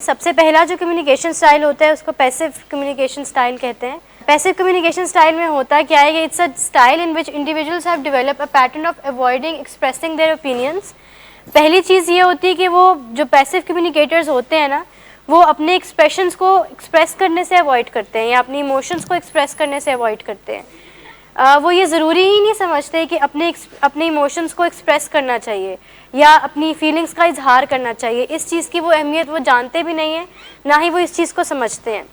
सबसे पहला जो कम्युनिकेशन स्टाइल होता है उसको पैसिव कम्युनिकेशन स्टाइल कहते हैं। पैसिव कम्युनिकेशन स्टाइल में होता क्या है कि it's a style in which individuals have develop a pattern of avoiding expressing their opinions. पहली चीज़ ये होती है कि वो जो पैसिव कम्युनिकेटर्स होते हैं ना, वो अपने एक्सप्रेशंस को एक्सप्रेस करने से अवॉइड करते हैं या अपनी इमोशंस को एक्सप्रेस करने से अवॉइड करते हैं। वो ये ज़रूरी ही नहीं समझते कि अपने इमोशंस को एक्सप्रेस करना चाहिए या अपनी फीलिंग्स का इजहार करना चाहिए। इस चीज़ की वो अहमियत वो जानते भी नहीं हैं, ना ही वो इस चीज़ को समझते हैं।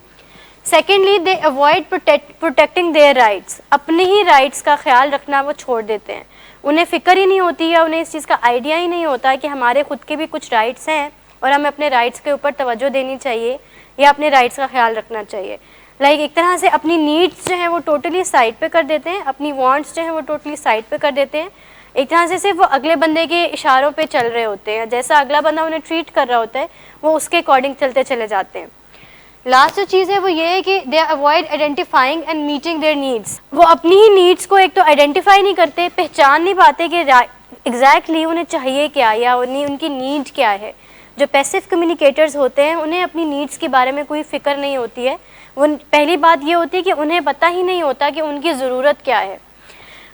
Secondly, they avoid protecting their rights. अपने ही राइट्स का ख्याल रखना वो छोड़ देते हैं। उन्हें फ़िक्र ही नहीं होती या उन्हें इस चीज़ का आइडिया ही नहीं होता कि हमारे खुद के भी कुछ राइट्स हैं और हमें अपने राइट्स के ऊपर तवज्जो देनी चाहिए या अपने राइट्स का ख्याल रखना चाहिए। एक तरह से अपनी नीड्स जो हैं वो टोटली साइड पे कर देते हैं, अपनी वांट्स जो हैं वो टोटली साइड पे कर देते हैं। एक तरह से सिर्फ वो अगले बंदे के इशारों पे चल रहे होते हैं, जैसा अगला बंदा उन्हें ट्रीट कर रहा होता है वो उसके अकॉर्डिंग चलते चले जाते हैं। लास्ट जो चीज़ है वो ये है कि दे avoid identifying and meeting there needs. वो अपनी ही नीड्स को एक तो आइडेंटिफाई नहीं करते, पहचान नहीं पाते कि एग्जैक्टली उन्हें चाहिए क्या या उनकी नीड क्या है। जो पैसिव कम्युनिकेटर्स होते हैं उन्हें अपनी नीड्स के बारे में कोई फ़िक्र नहीं होती है। वो पहली बात ये होती है कि उन्हें पता ही नहीं होता कि उनकी ज़रूरत क्या है।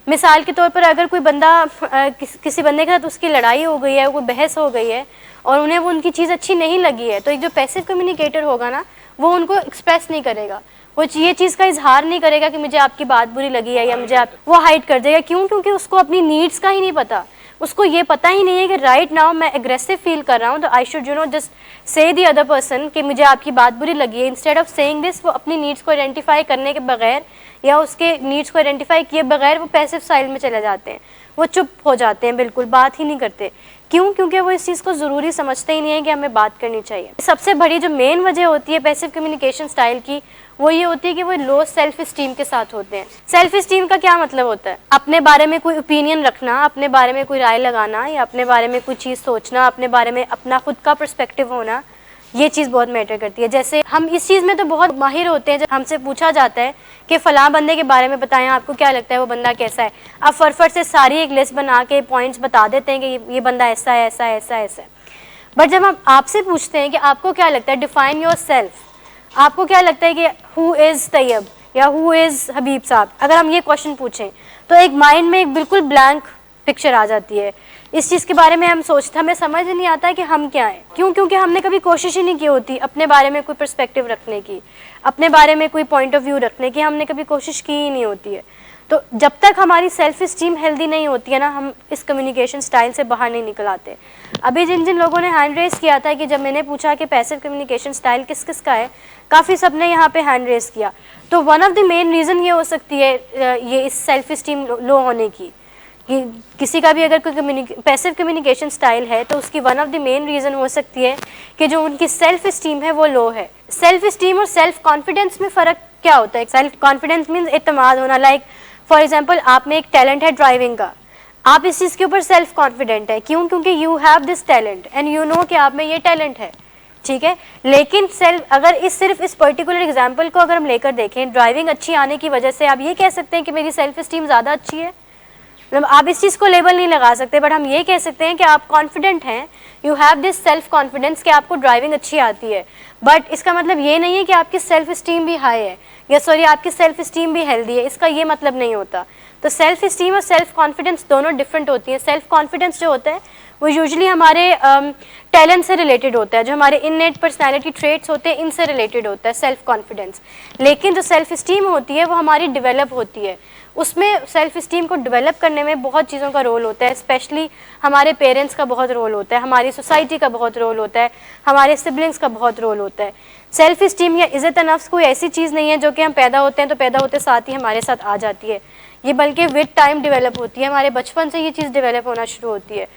मिसाल के तौर पर अगर कोई बंदा किसी बंदे के साथ उसकी लड़ाई हो गई है, कोई बहस हो गई है और उन्हें वो उनकी चीज़ अच्छी नहीं लगी है, तो एक जो पैसिव कम्युनिकेटर होगा ना, वो उनको एक्सप्रेस नहीं करेगा, वो ये चीज़ का इजहार नहीं करेगा कि मुझे आपकी बात बुरी लगी है या मुझे वो हाइड कर देगा। क्यों? क्योंकि उसको अपनी नीड्स का ही नहीं पता। उसको ये पता ही नहीं है कि राइट नाउ मैं एग्रेसिव फील कर रहा हूँ, तो I should just say the other person कि मुझे आपकी बात बुरी लगी है। इंस्टेड ऑफ सेइंग दिस, वो अपनी नीड्स को आइडेंटिफाई करने के बगैर या उसके नीड्स को आइडेंटिफाई किए बगैर वो पैसिव स्टाइल में चले जाते हैं। वो चुप हो जाते हैं, बिल्कुल बात ही नहीं करते। क्यों? क्योंकि वो इस चीज़ को ज़रूरी समझते ही नहीं है कि हमें बात करनी चाहिए। सबसे बड़ी जो मेन वजह होती है पैसिव कम्युनिकेशन स्टाइल की, वो ये होती है कि वो लो सेल्फ इस्टीम के साथ होते हैं। सेल्फ इस्टीम का क्या मतलब होता है? अपने बारे में कोई ओपिनियन रखना, अपने बारे में कोई राय लगाना या अपने बारे में कोई चीज़ सोचना, अपने बारे में अपना खुद का पर्सपेक्टिव होना, ये चीज़ बहुत मैटर करती है। जैसे हम इस चीज़ में तो बहुत माहिर होते हैं, जब हमसे पूछा जाता है कि फ़लाँ बंदे के बारे में बताएं, आपको क्या लगता है वो बंदा कैसा है, आप फटफट से सारी एक लिस्ट बना के पॉइंट्स बता देते हैं कि ये बंदा ऐसा है, ऐसा है, ऐसा है, ऐसा है। बट जब हम आपसे पूछते हैं कि आपको क्या लगता है, डिफाइन योर सेल्फ, आपको क्या लगता है कि हु इज़ तैयब या हु इज़ हबीब साहब, अगर हम ये क्वेश्चन पूछें तो एक माइंड में एक बिल्कुल ब्लैंक पिक्चर आ जाती है। इस चीज़ के बारे में हमें समझ नहीं आता है कि हम क्या हैं। क्यों? क्योंकि हमने कभी कोशिश ही नहीं की होती अपने बारे में कोई पर्सपेक्टिव रखने की, अपने बारे में कोई पॉइंट ऑफ व्यू रखने की, हमने कभी कोशिश की ही नहीं होती है। तो जब तक हमारी सेल्फ इस्टीम हेल्दी नहीं होती है ना, हम इस कम्युनिकेशन स्टाइल से बाहर नहीं निकल आते। अभी जिन जिन लोगों ने हैंड रेस किया था कि जब मैंने पूछा कि पैसिव कम्युनिकेशन स्टाइल किस किस का है, काफ़ी सब ने यहाँ पे हैंड रेस किया। तो one of the main reason ये हो सकती है ये इस सेल्फ इस्टीम लो होने की, कि किसी का भी अगर कोई पैसिव कम्युनिकेशन स्टाइल है तो उसकी one of the main reason हो सकती है कि जो उनकी सेल्फ इस्टीम है वो लो है। सेल्फ इस्टीम और सेल्फ कॉन्फिडेंस में फ़र्क क्या होता है? सेल्फ कॉन्फिडेंस मीन्स एतमाद होना। लाइक फॉर एग्जांपल, आप में एक टैलेंट है ड्राइविंग का, आप इस चीज़ के ऊपर सेल्फ कॉन्फिडेंट है। क्यों? क्योंकि you have this talent and you know कि आप में ये टैलेंट है, ठीक है। लेकिन अगर सिर्फ इस पर्टिकुलर एग्जाम्पल को अगर हम लेकर देखें, ड्राइविंग अच्छी आने की वजह से आप ये कह सकते हैं कि मेरी सेल्फ इस्टीम ज़्यादा अच्छी है, मतलब आप इस चीज़ को लेबल नहीं लगा सकते, बट हम ये कह सकते हैं कि आप कॉन्फिडेंट हैं, you have this self confidence कि आपको ड्राइविंग अच्छी आती है। बट इसका मतलब ये नहीं है कि आपकी सेल्फ इस्टीम भी हाई है या आपकी सेल्फ इस्टीम भी हेल्दी है, इसका ये मतलब नहीं होता। तो सेल्फ इस्टीम और सेल्फ कॉन्फिडेंस दोनों डिफरेंट होती हैं। सेल्फ कॉन्फिडेंस जो होता है वो यूजुअली हमारे टैलेंट से रिलेटेड होता है, जो हमारे इननेट पर्सनैलिटी ट्रेट्स होते हैं इनसे रिलेटेड होता है सेल्फ कॉन्फिडेंस। लेकिन जो सेल्फ इस्टीम होती है वो हमारी डेवलप होती है, उसमें सेल्फ इस्टीम को डेवलप करने में बहुत चीज़ों का रोल होता है। स्पेशली हमारे पेरेंट्स का बहुत रोल होता है, हमारी सोसाइटी का बहुत रोल होता है, हमारे सिबलिंग्स का बहुत रोल होता है। सेल्फ इस्टीम या इज़्ज़त नफ्स कोई ऐसी चीज़ नहीं है जो कि हम पैदा होते हैं तो पैदा होते साथ ही हमारे साथ आ जाती है। ये बल्कि विद टाइम डेवलप होती है, हमारे बचपन से ये चीज़ डेवलप होना शुरू होती है।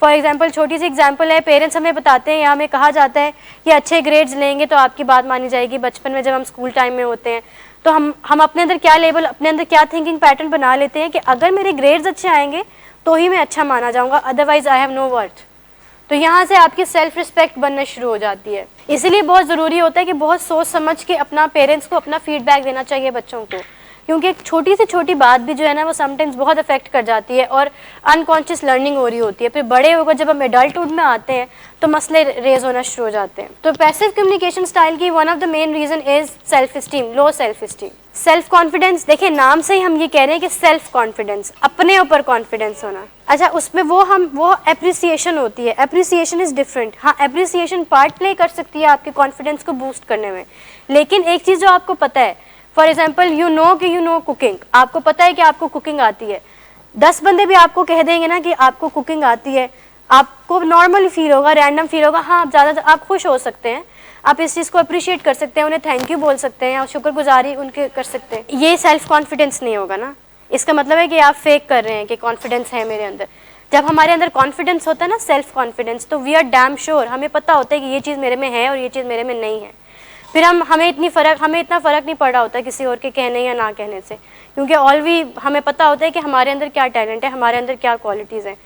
फॉर एग्जाम्पल, छोटी सी एग्जाम्पल है, पेरेंट्स हमें बताते हैं या हमें कहा जाता है कि अच्छे ग्रेड्स लेंगे तो आपकी बात मानी जाएगी। बचपन में जब हम स्कूल टाइम में होते हैं तो हम अपने अंदर क्या थिंकिंग पैटर्न बना लेते हैं कि अगर मेरे ग्रेड्स अच्छे आएंगे तो ही मैं अच्छा माना जाऊँगा, otherwise I have know worth. तो यहाँ से आपकी सेल्फ रिस्पेक्ट बनना शुरू हो जाती है। इसीलिए बहुत ज़रूरी होता है कि बहुत सोच समझ के अपना पेरेंट्स को अपना फीडबैक देना चाहिए बच्चों को, क्योंकि एक छोटी से छोटी बात भी जो है ना वो समटाइम्स बहुत अफेक्ट कर जाती है और अनकॉन्शियस लर्निंग हो रही होती है। फिर बड़े होकर जब हम एडल्टहुड में आते हैं तो मसले रेज होना शुरू हो जाते हैं। तो पैसिव कम्युनिकेशन स्टाइल की one of the main reason is self esteem, low self esteem. Self confidence, देखिए नाम से ही हम ये कह रहे हैं कि सेल्फ कॉन्फिडेंस, अपने ऊपर कॉन्फिडेंस होना। अच्छा, उसमें वो एप्रिसिएशन होती है, एप्रिसिएशन इज डिफरेंट। हाँ, एप्रिसिएशन पार्ट प्ले कर सकती है आपके कॉन्फिडेंस को बूस्ट करने में, लेकिन एक चीज़ जो आपको पता है, for example you know cooking, आपको पता है कि आपको कुकिंग आती है, 10 बंदे भी आपको कह देंगे ना कि आपको कुकिंग आती है, आपको नॉर्मल फील होगा, रैंडम फील होगा, हाँ आप ज़्यादा आप खुश हो सकते हैं, आप इस चीज़ को अप्रिशिएट कर सकते हैं, उन्हें थैंक यू बोल सकते हैं और शुक्रगुजारी उनके कर सकते हैं। ये सेल्फ कॉन्फिडेंस नहीं होगा ना, इसका मतलब है कि आप फेक कर रहे हैं कि कॉन्फिडेंस है मेरे अंदर। जब हमारे अंदर कॉन्फिडेंस होता है ना, सेल्फ कॉन्फिडेंस, तो वी आर डैम श्योर, हमें पता होता है कि ये चीज़ मेरे में है और ये चीज़ मेरे में नहीं है। फिर हमें इतना फ़र्क नहीं पड़ रहा होता किसी और के कहने या ना कहने से, क्योंकि हमें पता होता है कि हमारे अंदर क्या टैलेंट है, हमारे अंदर क्या क्वालिटीज़ हैं।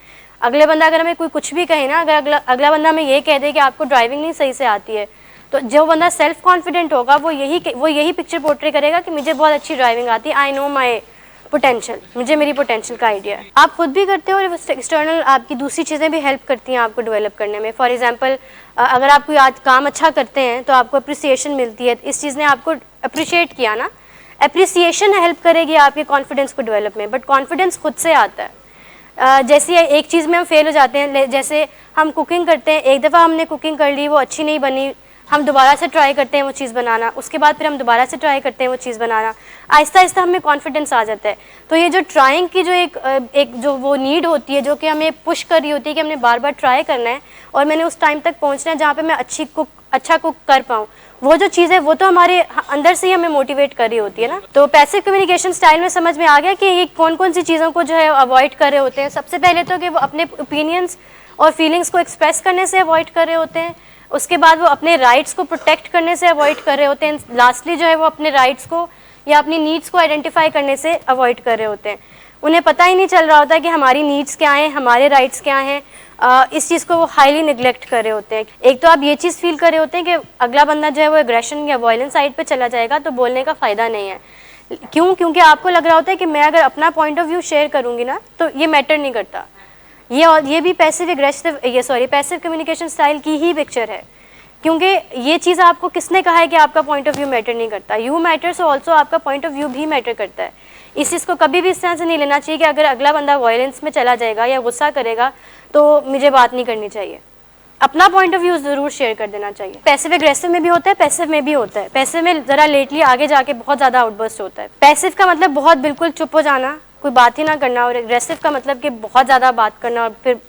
अगले बंदा अगर हमें कोई कुछ भी कहे ना, अगर अगला बंदा हमें ये कह दे कि आपको ड्राइविंग नहीं सही से आती है, तो जो बंदा सेल्फ कॉन्फिडेंट होगा वो यही पिक्चर पोर्ट्रे करेगा कि मुझे बहुत अच्छी ड्राइविंग आती है, आई नो माई पोटेंशियल, मुझे मेरी पोटेंशियल का आइडिया है। आप खुद भी करते हो और एक्सटर्नल आपकी दूसरी चीज़ें भी हेल्प करती हैं आपको डेवलप करने में। फॉर एग्जांपल, अगर आप कोई आज काम अच्छा करते हैं तो आपको अप्रिसिएशन मिलती है, इस चीज़ ने आपको अप्रिशिएट किया ना, अप्रिसिएशन हेल्प करेगी आपके कॉन्फिडेंस को डेवलप में, बट कॉन्फिडेंस खुद से आता है। जैसे एक चीज़ में हम फेल हो जाते हैं, जैसे हम कुकिंग करते हैं, एक दफ़ा हमने कुकिंग कर ली, वो अच्छी नहीं बनी, हम दोबारा से ट्राई करते हैं वो चीज़ बनाना, उसके बाद फिर हम दोबारा से ट्राई करते हैं वो चीज़ बनाना, आहिस्ता आहिस्ता हमें कॉन्फिडेंस आ जाता है। तो ये जो ट्राइंग की जो एक जो वो नीड होती है, जो कि हमें पुश कर रही होती है कि हमने बार बार ट्राई करना है और मैंने उस टाइम तक पहुँचना है जहाँ पे मैं अच्छा कुक कर पाऊँ, वो जो चीज़ है वो तो हमारे अंदर से ही हमें मोटिवेट कर रही होती है ना। तो पैसिव कम्युनिकेशन स्टाइल में समझ में आ गया कि ये कौन कौन सी चीज़ों को जो है अवॉइड कर रहे होते हैं। सबसे पहले तो कि वो अपने ओपिनियंस और फीलिंग्स को एक्सप्रेस करने से अवॉइड कर रहे होते हैं, उसके बाद वो अपने राइट्स को प्रोटेक्ट करने से अवॉइड कर रहे होते हैं, लास्टली जो है वो अपने राइट्स को या अपनी नीड्स को आइडेंटिफाई करने से अवॉइड कर रहे होते हैं। उन्हें पता ही नहीं चल रहा होता कि हमारी नीड्स क्या हैं, हमारे राइट्स क्या हैं, इस चीज़ को वो हाईली निगलेक्ट कर रहे होते हैं। एक तो आप ये चीज़ फील कर रहे होते हैं कि अगला बंदा जो है वो एग्रेशन या वायलेंस साइड पे चला जाएगा तो बोलने का फ़ायदा नहीं है। क्यों? क्योंकि आपको लग रहा होता है कि मैं अगर अपना पॉइंट ऑफ व्यू शेयर करूँगी ना तो ये मैटर नहीं करता। ये भी पैसिव कम्युनिकेशन स्टाइल की ही पिक्चर है, क्योंकि ये चीज़ आपको किसने कहा है कि आपका पॉइंट ऑफ व्यू मैटर नहीं करता। यू मैटर्स ऑल्सो, आपका पॉइंट ऑफ व्यू भी मैटर करता है। इस चीज़ को कभी भी इस तरह से नहीं लेना चाहिए कि अगर अगला बंदा वायलेंस में चला जाएगा या गुस्सा करेगा तो मुझे बात नहीं करनी चाहिए। अपना पॉइंट ऑफ व्यू ज़रूर शेयर कर देना चाहिए। पैसिव एग्रेसिव में भी होता है, पैसिव में भी होता है। पैसिव में ज़रा लेटली आगे जाके बहुत ज़्यादा आउटबर्स्ट होता है। पैसिव का मतलब बहुत बिल्कुल चुप हो जाना, कोई बात ही ना करना, और एग्रेसिव का मतलब कि बहुत ज़्यादा बात करना और फिर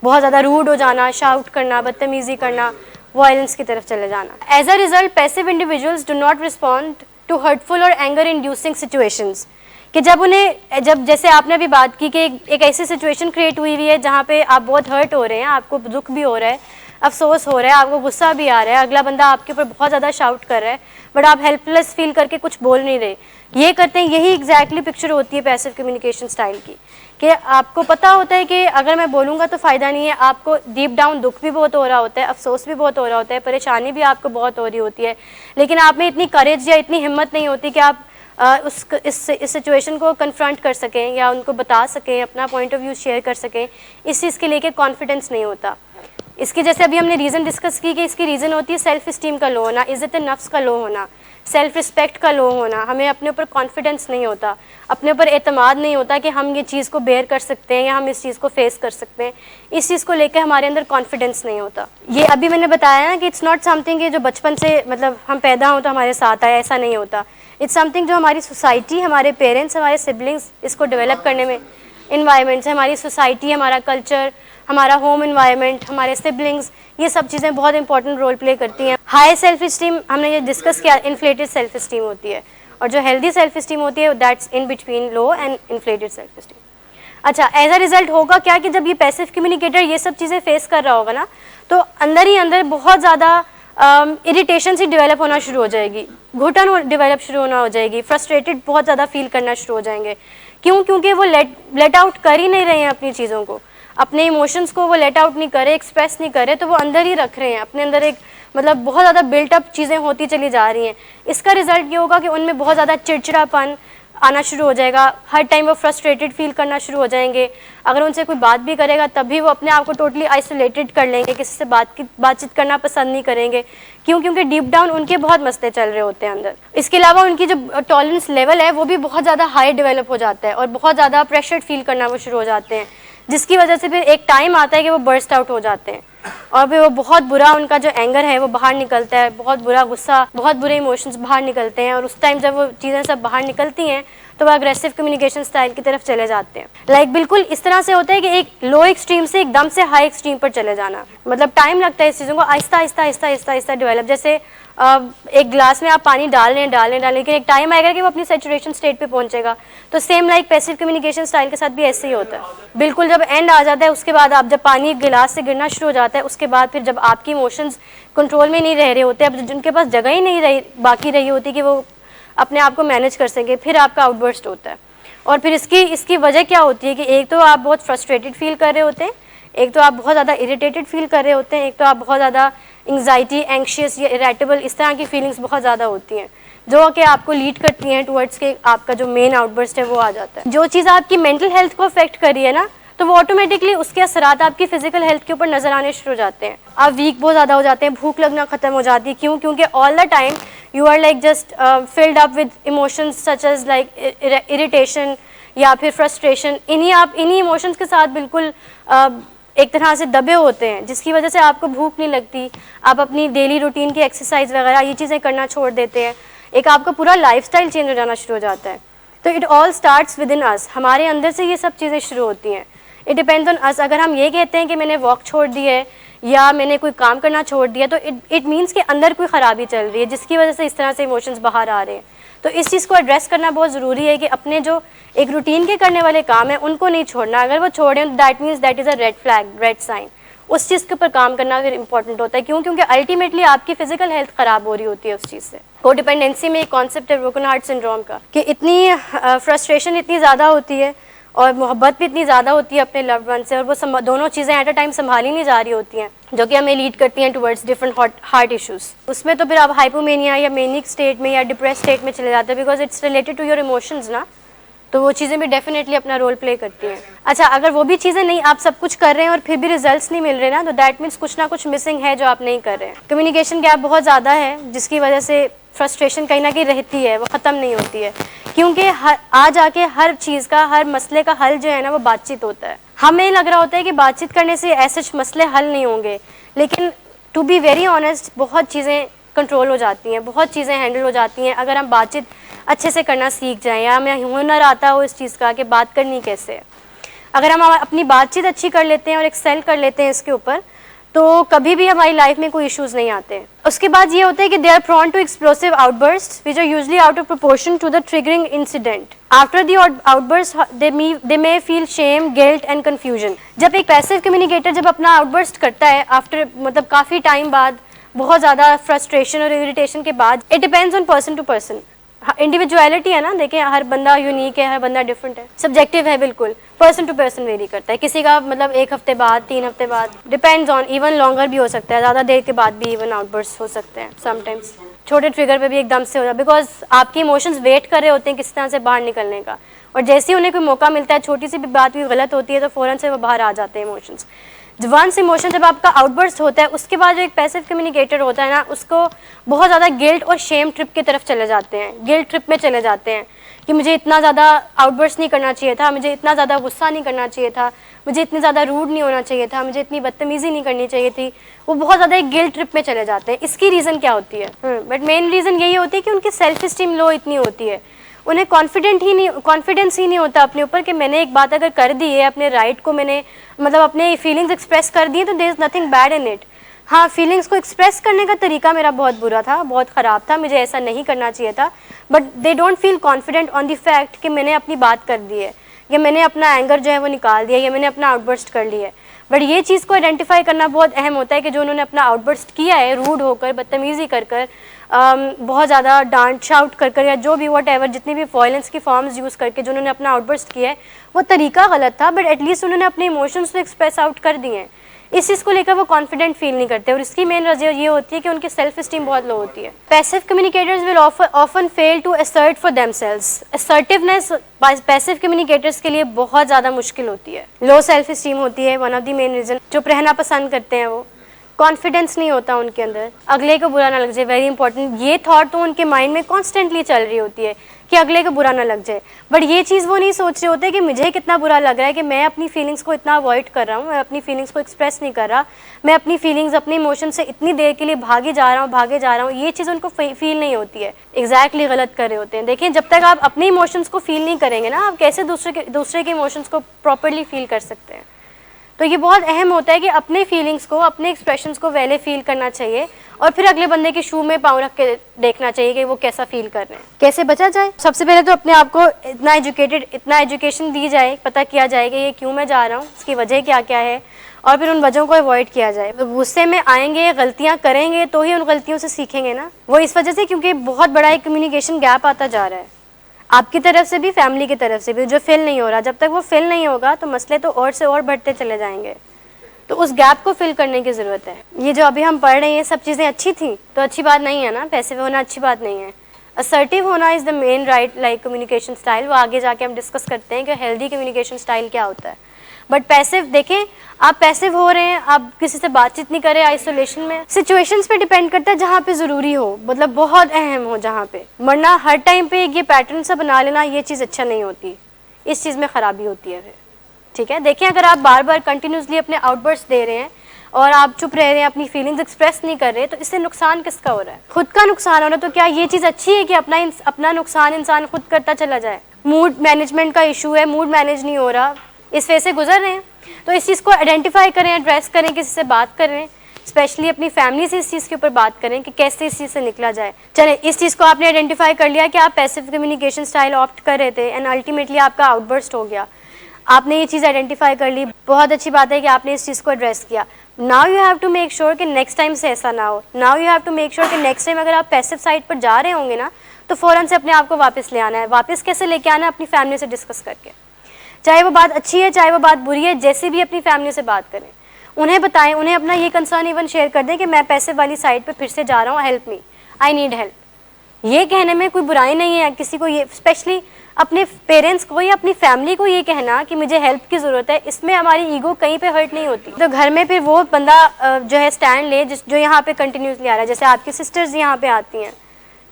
बहुत ज़्यादा रूड हो जाना, शाउट करना, बदतमीज़ी करना, वायलेंस की तरफ चले जाना। As a result passive individuals do not respond to hurtful और एंगर इंड्यूसिंग सिचुएशंस, कि जब जैसे आपने अभी बात की कि एक ऐसी सिचुएशन क्रिएट हुई है जहाँ पे आप बहुत हर्ट हो रहे हैं, आपको दुख भी हो रहा है, अफसोस हो रहा है, आपको गुस्सा भी आ रहा है, अगला बंदा आपके ऊपर बहुत ज़्यादा शाउट कर रहा है, बट आप हेल्पलेस फील करके कुछ बोल नहीं रहे। ये करते हैं, यही एग्जैक्टली पिक्चर होती है पैसिव कम्युनिकेशन स्टाइल की, कि आपको पता होता है कि अगर मैं बोलूँगा तो फ़ायदा नहीं है, आपको डीप डाउन दुख भी बहुत हो रहा होता है, अफसोस भी बहुत हो रहा होता है, परेशानी भी आपको बहुत हो रही होती है, लेकिन आप में इतनी करेज या इतनी हिम्मत नहीं होती कि आप इस सिचुएशन को कन्फ्रंट कर सकें या उनको बता सकें, अपना पॉइंट ऑफ व्यू शेयर कर सकें। इस चीज़ के लेके कॉन्फिडेंस नहीं होता। इसकी जैसे अभी हमने रीज़न डिस्कस की कि इसकी रीज़न होती है सेल्फ इस्टीम का लो होना, इज़्ज़त नफ्स का लो होना, सेल्फ रिस्पेक्ट का लो होना। हमें अपने ऊपर कॉन्फिडेंस नहीं होता, अपने ऊपर एतमाद नहीं होता कि हम ये चीज़ को बेयर कर सकते हैं या हम इस चीज़ को फेस कर सकते हैं। इस चीज़ को लेकर हमारे अंदर कॉन्फिडेंस नहीं होता। ये अभी मैंने बताया ना कि इट्स नॉट समथिंग जो बचपन से मतलब हम पैदा हों तो हमारे साथ आए, ऐसा नहीं होता। इट्स समथिंग जो हमारी सोसाइटी, हमारे पेरेंट्स, हमारे सिबलिंग्स इसको डेवलप करने में, इन्वायरमेंट से, हमारी सोसाइटी, हमारा कल्चर, हमारा होम इन्वायरमेंट, हमारे सिबलिंग्स, ये सब चीज़ें बहुत इंपॉर्टेंट रोल प्ले करती हैं। हाई सेल्फ इस्टीम हमने ये डिस्कस किया, इन्फ्लेटेड सेल्फ इस्टीम होती है, और जो हेल्दी सेल्फ इस्टीम होती है that's in between low and inflated self esteem. अच्छा, एज अ रिजल्ट होगा क्या कि जब ये पैसिव कम्युनिकेटर ये सब चीज़ें फेस कर रहा होगा ना, तो अंदर ही अंदर बहुत ज़्यादा इरिटेशन सी डेवलप होना शुरू हो जाएगी, घुटन डेवलप शुरू होना हो जाएगी, फ्रस्ट्रेटेड बहुत ज़्यादा फील करना शुरू हो जाएंगे। क्यों? क्योंकि वो लेट आउट कर ही नहीं रहे हैं अपनी चीज़ों को, अपने इमोशंस को वो लेट आउट नहीं करे, एक्सप्रेस नहीं करे, तो वो अंदर ही रख रहे हैं अपने अंदर, एक मतलब बहुत ज़्यादा बिल्टअप चीज़ें होती चली जा रही हैं। इसका रिजल्ट ये होगा कि उनमें बहुत ज़्यादा चिड़चिड़ापन, आना शुरू हो जाएगा, हर टाइम वो फ्रस्ट्रेटेड फील करना शुरू हो जाएंगे। अगर उनसे कोई बात भी करेगा तब भी वो अपने आप को टोटली आइसोलेटेड कर लेंगे, किसी से बातचीत करना पसंद नहीं करेंगे। क्यों? क्योंकि डीप डाउन उनके बहुत मसले चल रहे होते हैं अंदर। इसके अलावा उनकी जो टॉलरेंस लेवल है वो भी बहुत ज़्यादा हाई डेवलप हो जाता है और बहुत ज़्यादा प्रेशर फील करना वो शुरू हो जाते हैं, जिसकी वजह से फिर एक टाइम आता है कि वो बर्स्ट आउट हो जाते हैं और फिर वो बहुत बुरा, उनका जो एंगर है वो बाहर निकलता है, बहुत बुरा गुस्सा, बहुत बुरे इमोशंस बाहर निकलते हैं। और उस टाइम जब वो चीज़ें सब बाहर निकलती हैं तो वो अग्रेसिव कम्युनिकेशन स्टाइल की तरफ चले जाते हैं। बिल्कुल इस तरह से होता है कि एक लो एक्सट्रीम से एकदम से हाई एक्सट्रीम पर चले जाना, मतलब टाइम लगता है इस चीज़ों को आहिस्ता आहिस्ता आहिस्ता आहिस्ता आहिस्ता डेवलप। जैसे एक ग्लास में आप पानी डाल रहे हैं, लेकिन एक टाइम आएगा कि वो अपनी सैचुरेशन स्टेट पे पहुंचेगा। तो same like passive communication style के साथ भी ऐसे ही होता है। बिल्कुल जब एंड आ जाता है उसके बाद आप जब पानी गिलास से गिरना शुरू हो जाता है, उसके बाद फिर जब आपकी इमोशंस कंट्रोल में नहीं रह रहे होते, अब जिनके पास जगह ही नहीं बाकी रही होती कि वो अपने आप को मैनेज कर सकें, फिर आपका आउटबर्स्ट होता है। और फिर इसकी वजह क्या होती है कि एक तो आप बहुत फ्रस्ट्रेटेड फील कर रहे होते हैं, एक तो आप बहुत ज़्यादा इरिटेटेड फील कर रहे होते हैं, एक तो आप बहुत ज़्यादा एंग्जाइटी, एंग्शियस या इरेटेबल, इस तरह की फीलिंग्स बहुत ज़्यादा होती हैं जो कि आपको लीड करती हैं टुवर्ड्स के आपका जो मेन आउटबर्स्ट है वो आ जाता है। जो चीज़ आपकी मेंटल हेल्थ को अफेक्ट कर रही है ना, तो वो ऑटोमेटिकली उसके असरात आपकी फिजिकल हेल्थ के ऊपर नजर आने शुरू हो जाते हैं। आप वीक बहुत ज़्यादा हो जाते हैं, भूख लगना खत्म हो जाती है। क्यों? क्योंकि all the time you are like just filled up with emotions such as like irritation या फिर फ्रस्ट्रेशन। इन्हीं इमोशंस के साथ बिल्कुल एक तरह से दबे होते हैं, जिसकी वजह से आपको भूख नहीं लगती, आप अपनी डेली रूटीन की एक्सरसाइज वगैरह ये चीज़ें करना छोड़ देते हैं, एक आपका पूरा लाइफस्टाइल चेंज हो जाना शुरू हो जाता है। तो it all starts with in us, हमारे अंदर से ये सब चीज़ें शुरू होती हैं। It depends on us. अगर हम ये कहते हैं कि मैंने वॉक छोड़ दी है या मैंने कोई काम करना छोड़ दिया, तो इट मीन्स कि अंदर कोई ख़राबी चल रही है जिसकी वजह से इस तरह से इमोशंस बाहर आ रहे हैं। तो इस चीज़ को एड्रेस करना बहुत ज़रूरी है कि अपने जो एक रूटीन के करने वाले काम है उनको नहीं छोड़ना। अगर वो छोड़ें तो that means that is a red flag, red sign. उस चीज़ के ऊपर काम करना फिर इंपॉर्टेंट होता है। क्यों? क्योंकि अल्टीमेटली आपकी फिजिकल हेल्थ ख़राब हो रही होती है उस चीज़ से। कोडिपेंडेंसी में एक कॉन्सेप्ट है ब्रोकन हार्ट सिंड्रोम का, कि इतनी फ्रस्ट्रेशन इतनी ज़्यादा होती है और मोहब्बत भी इतनी ज़्यादा होती है अपने लव्ड वन से, और वो दोनों चीज़ें एट अ टाइम संभाली नहीं जा रही होती हैं, जो कि हमें लीड करती हैं टुवर्ड्स डिफरेंट हार्ट इश्यूज़। उसमें तो फिर आप हाइपोमेनिया या मेनिक स्टेट में या डिप्रेस स्टेट में चले जाते हैं, because it's related to your emotions ना, तो वो चीज़ें भी डेफिनेटली अपना रोल प्ले करती हैं। अच्छा, अगर वो भी चीज़ें नहीं, आप सब कुछ कर रहे हैं और फिर भी रिजल्ट्स नहीं मिल रहे ना, तो दैट मीन्स कुछ ना कुछ मिसिंग है जो आप नहीं कर रहे हैं। कम्युनिकेशन गैप बहुत ज़्यादा है, जिसकी वजह से फ्रस्ट्रेशन कहीं ना कहीं रहती है, वो ख़त्म नहीं होती है। क्योंकि आज आके हर चीज़ का, हर मसले का हल जो है ना वो बातचीत होता है। हमें लग रहा होता है कि बातचीत करने से ऐसे मसले हल नहीं होंगे, लेकिन टू बी वेरी ऑनेस्ट बहुत चीज़ें कंट्रोल हो जाती हैं, बहुत चीज़ें हैंडल हो जाती हैं अगर हम बातचीत अच्छे से करना सीख जाएं, या हमें हुनर आता हो इस चीज़ का कि बात करनी कैसे है। अगर हम अपनी बातचीत अच्छी कर लेते हैं और एक्सेल कर लेते हैं इसके ऊपर, तो कभी भी हमारी लाइफ में कोई इश्यूज़ नहीं आते। उसके बाद ये होता है कि they are prone to explosive outburst which are usually out of proportion to the triggering इंसिडेंट। After the outburst they may feel shame, guilt and confusion. जब एक पैसिव कम्युनिकेटर जब अपना आउटबर्स्ट करता है आफ्टर मतलब काफ़ी टाइम बाद, बहुत ज़्यादा फ्रस्ट्रेशन और इरिटेशन के बाद, it depends on person to person. Individuality है ना, देखें हर बंदा यूनिक है, हर बंदा डिफरेंट है, सब्जेक्टिव है, बिल्कुल पर्सन टू पर्सन वेरी करता है। किसी का मतलब 1 हफ्ते बाद, 3 हफ्ते बाद, डिपेंड्स ऑन, इवन लॉन्गर भी हो सकता है, ज़्यादा देर के बाद भी इवन आउटबर्स्ट हो सकते हैं समटाइम्स। छोटे ट्रिगर पे भी एकदम से हो जाए, बिकॉज आपके इमोशंस वेट कर रहे होते हैं किस तरह से बाहर निकलने का, और जैसे ही उन्हें कोई मौका मिलता है, छोटी सी भी बात भी गलत होती है तो फ़ौरन से वो बाहर आ जाते हैं इमोशंस। वंस इमोशन जब आपका आउटबर्स्ट होता है, उसके बाद जो एक पैसिव कम्युनिकेटर होता है ना, उसको बहुत ज़्यादा गिल्ट और शेम ट्रिप की तरफ चले जाते हैं, गिल्ट ट्रिप में चले जाते हैं कि मुझे इतना ज़्यादा आउटबर्स्ट नहीं करना चाहिए था, मुझे इतना ज़्यादा गुस्सा नहीं करना चाहिए था, मुझे इतनी ज़्यादा रूड नहीं होना चाहिए था, मुझे इतनी बदतमीज़ी नहीं करनी चाहिए थी। वो बहुत ज़्यादा एक गिल्ट ट्रिप में चले जाते हैं। इसकी रीज़न क्या होती है? बट मेन रीज़न यही होती है कि उनकी सेल्फ इस्टीम लो इतनी होती है, उन्हें कॉन्फिडेंस ही नहीं होता अपने ऊपर कि मैंने एक बात अगर कर दी है, अपने राइट को मैंने मतलब अपने फीलिंग्स एक्सप्रेस कर दिए, तो there is nothing bad in it. हाँ, फीलिंग्स को एक्सप्रेस करने का तरीका मेरा बहुत बुरा था, बहुत ख़राब था, मुझे ऐसा नहीं करना चाहिए था, but they don't feel confident on the fact कि मैंने अपनी बात कर दी है, या मैंने अपना एंगर जो है वो निकाल दिया, या मैंने अपना आउटबर्स्ट कर लिया है। बट ये चीज़ को आइडेंटिफाई करना बहुत अहम होता है कि जो उन्होंने अपना आउटबर्स्ट किया है, रूड होकर, बदतमीज़ी कर बहुत ज़्यादा डांट शाउट कर या जो भी वट एवर, जितनी भी वायलेंस की फॉर्म्स यूज़ करके जो उन्होंने अपना आउटबर्स्ट किया है, वो तरीका गलत था, बट एटलीस्ट उन्होंने अपने इमोशंस को एक्सप्रेस आउट कर दिए हैं। इस चीज़ को लेकर वो कॉन्फिडेंट फील नहीं करते और इसकी मेन वजह ये होती है कि उनकी सेल्फ स्टीम बहुत लो होती है। Passive communicators will often fail to assert for themselves. Assertiveness passive communicators के लिए बहुत ज़्यादा मुश्किल होती है। लो सेल्फ स्टीम होती है one of the main reason. चुप रहना पसंद करते हैं वो, कॉन्फिडेंस नहीं होता उनके अंदर, अगले को बुरा ना लग जाए, वेरी इंपॉर्टेंट। ये थॉट तो उनके माइंड में कॉन्स्टेंटली चल रही होती है कि अगले को बुरा ना लग जाए, बट ये चीज़ वो नहीं सोच रहे होते कि मुझे कितना बुरा लग रहा है कि मैं अपनी फीलिंग्स को इतना अवॉइड कर रहा हूँ, मैं अपनी फीलिंग्स को एक्सप्रेस नहीं कर रहा, मैं अपनी फीलिंग्स अपने इमोशन से इतनी देर के लिए भागे जा रहा हूँ, ये चीज़ उनको फील नहीं होती है। एग्जैक्टली गलत कर रहे होते हैं। देखिए, जब तक आप अपने इमोशंस को फील नहीं करेंगे ना, आप कैसे दूसरे के इमोशंस को प्रॉपरली फील कर सकते हैं। तो ये बहुत अहम होता है कि अपने फीलिंग्स को, अपने एक्सप्रेशंस को पहले फील करना चाहिए और फिर अगले बंदे के शू में पाँव रख के देखना चाहिए कि वो कैसा फील कर रहे हैं। कैसे बचा जाए? सबसे पहले तो अपने आप को इतना एजुकेशन दी जाए, पता किया जाए कि ये क्यों मैं जा रहा हूँ, इसकी वजह क्या क्या है, और फिर उन वजहों को अवॉइड किया जाए। गुस्से में आएंगे, गलतियाँ करेंगे तो ही उन गलतियों से सीखेंगे ना। वो इस वजह से क्योंकि बहुत बड़ा एक कम्युनिकेशन गैप आता जा रहा है, आपकी तरफ से भी, फैमिली की तरफ से भी, जो फिल नहीं हो रहा। जब तक वो फिल नहीं होगा तो मसले तो और से और बढ़ते चले जाएंगे। तो उस गैप को फिल करने की ज़रूरत है। ये जो अभी हम पढ़ रहे हैं, ये सब चीज़ें अच्छी थी तो अच्छी बात नहीं है ना, पैसिव होना अच्छी बात नहीं है। असर्टिव होना is the main right like communication style. वो आगे जाके हम डिस्कस करते हैं कि हेल्दी कम्युनिकेशन स्टाइल क्या होता है। बट पैसिव, देखें, आप पैसिव हो रहे हैं, आप किसी से बातचीत नहीं कर रहे, आइसोलेशन में। सिचुएशंस पे डिपेंड करता है, जहाँ पे ज़रूरी हो, मतलब बहुत अहम हो जहाँ पे, वरना हर टाइम पे ये पैटर्न सा बना लेना, ये चीज़ अच्छा नहीं होती, इस चीज़ में ख़राबी होती है फिर। ठीक है, देखिए, अगर आप बार बार कंटिन्यूसली अपने आउटबर्स्ट दे रहे हैं और आप चुप रह रहे हैं, अपनी फीलिंग्स एक्सप्रेस नहीं कर रहे, तो इससे नुकसान किसका हो रहा है? खुद का नुकसान हो रहा है। तो क्या ये चीज़ अच्छी है कि अपना नुकसान इंसान खुद करता चला जाए? मूड मैनेजमेंट का इशू है, मूड मैनेज नहीं हो रहा, इस वजह से गुजर रहे हैं। तो इस चीज़ को आइडेंटिफाई करें, एड्रेस करें, किसी से बात करें, स्पेशली अपनी फैमिली से इस चीज़ के ऊपर बात करें कि कैसे इस चीज़ से निकला जाए। चले, इस चीज़ को आपने आइडेंटिफाई कर लिया कि आप पैसिव कम्युनिकेशन स्टाइल ऑप्ट कर रहे थे एंड अल्टीमेटली आपका आउटबर्स्ट हो गया, आपने ये चीज़ आइडेंटिफाई कर ली, बहुत अच्छी बात है कि आपने इस चीज़ को एड्रेस किया। Now you have to make sure कि नेक्स्ट टाइम से ऐसा ना हो। Now you have to make sure कि नेक्स्ट टाइम अगर आप पैसिव साइड पर जा रहे होंगे ना, तो फ़ौरन से अपने आप को वापस ले आना है। वापस कैसे लेके आना है? अपनी फैमिली से डिस्कस करके, चाहे वो बात अच्छी है चाहे वो बात बुरी है, जैसे भी अपनी फैमिली से बात करें, उन्हें बताएं, उन्हें अपना ये कंसर्न इवन शेयर कर दें कि मैं पैसिव वाली साइड पे फिर से जा रहा हूँ, help me, I need help. ये कहने में कोई बुराई नहीं है किसी को, ये स्पेशली अपने पेरेंट्स को या अपनी फैमिली को ये कहना कि मुझे हेल्प की ज़रूरत है, इसमें हमारी ईगो कहीं पे हर्ट नहीं होती। तो घर में फिर वो बंदा जो है स्टैंड ले जो यहाँ पे कंटिन्यूसली आ रहा है, जैसे आपकी सिस्टर्स यहाँ पे आती हैं,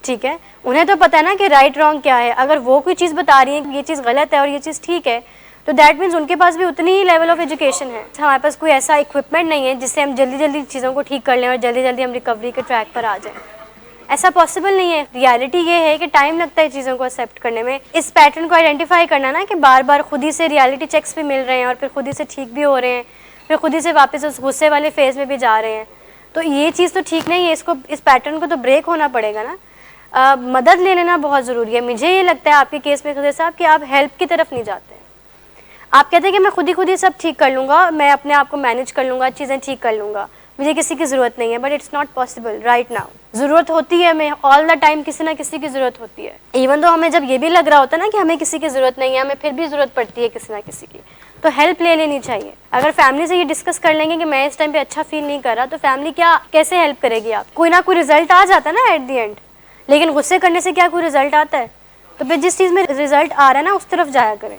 ठीक है, उन्हें तो पता है ना कि राइट रॉन्ग क्या है। अगर वो कोई चीज़ बता रही है कि ये चीज़ गलत है और ये चीज़ ठीक है, तो दैट मीन्स उनके पास भी उतनी ही लेवल ऑफ एजुकेशन है। हमारे पास कोई ऐसा इक्विपमेंट नहीं है जिससे हम जल्दी जल्दी चीज़ों को ठीक कर लें और जल्दी जल्दी हम रिकवरी के ट्रैक पर आ जाएं। ऐसा पॉसिबल नहीं है। रियलिटी ये है कि टाइम लगता है चीज़ों को एक्सेप्ट करने में। इस पैटर्न को आइडेंटिफाई करना ना कि बार बार खुद ही से रियलिटी चेक्स भी मिल रहे हैं और फिर खुद ही से ठीक भी हो रहे हैं, फिर खुद ही से वापस उस गुस्से वाले फेज़ में भी जा रहे हैं, तो ये चीज़ तो ठीक नहीं है। इस पैटर्न को तो ब्रेक होना पड़ेगा ना। मदद ले लेना बहुत ज़रूरी है। मुझे ये लगता है आपके केस में खज़ीर साहब कि आप हेल्प की तरफ नहीं जाते हैं। आप कहते हैं कि मैं खुद ही सब ठीक कर लूँगा, मैं अपने आप को मैनेज कर लूँगा, चीज़ें ठीक कर लूँगा, मुझे किसी की ज़रूरत नहीं है। But it's not possible right now. ज़रूरत होती है हमें, ऑल द टाइम किसी ना किसी की ज़रूरत होती है। इवन तो हमें जब ये भी लग रहा होता है ना कि हमें किसी की ज़रूरत नहीं है, हमें फिर भी ज़रूरत पड़ती है किसी ना किसी की, तो हेल्प ले लेनी चाहिए। अगर फैमिली से ये डिस्कस कर लेंगे कि मैं इस टाइम पे अच्छा फील नहीं कर रहा, तो फैमिली कैसे हेल्प करेगी? आप कोई ना कोई रिजल्ट आ जाता है ना एट द एंड, लेकिन गुस्से करने से क्या कोई रिजल्ट आता है? तो फिर जिस चीज़ में रिजल्ट आ रहा है ना, उस तरफ जाया करें।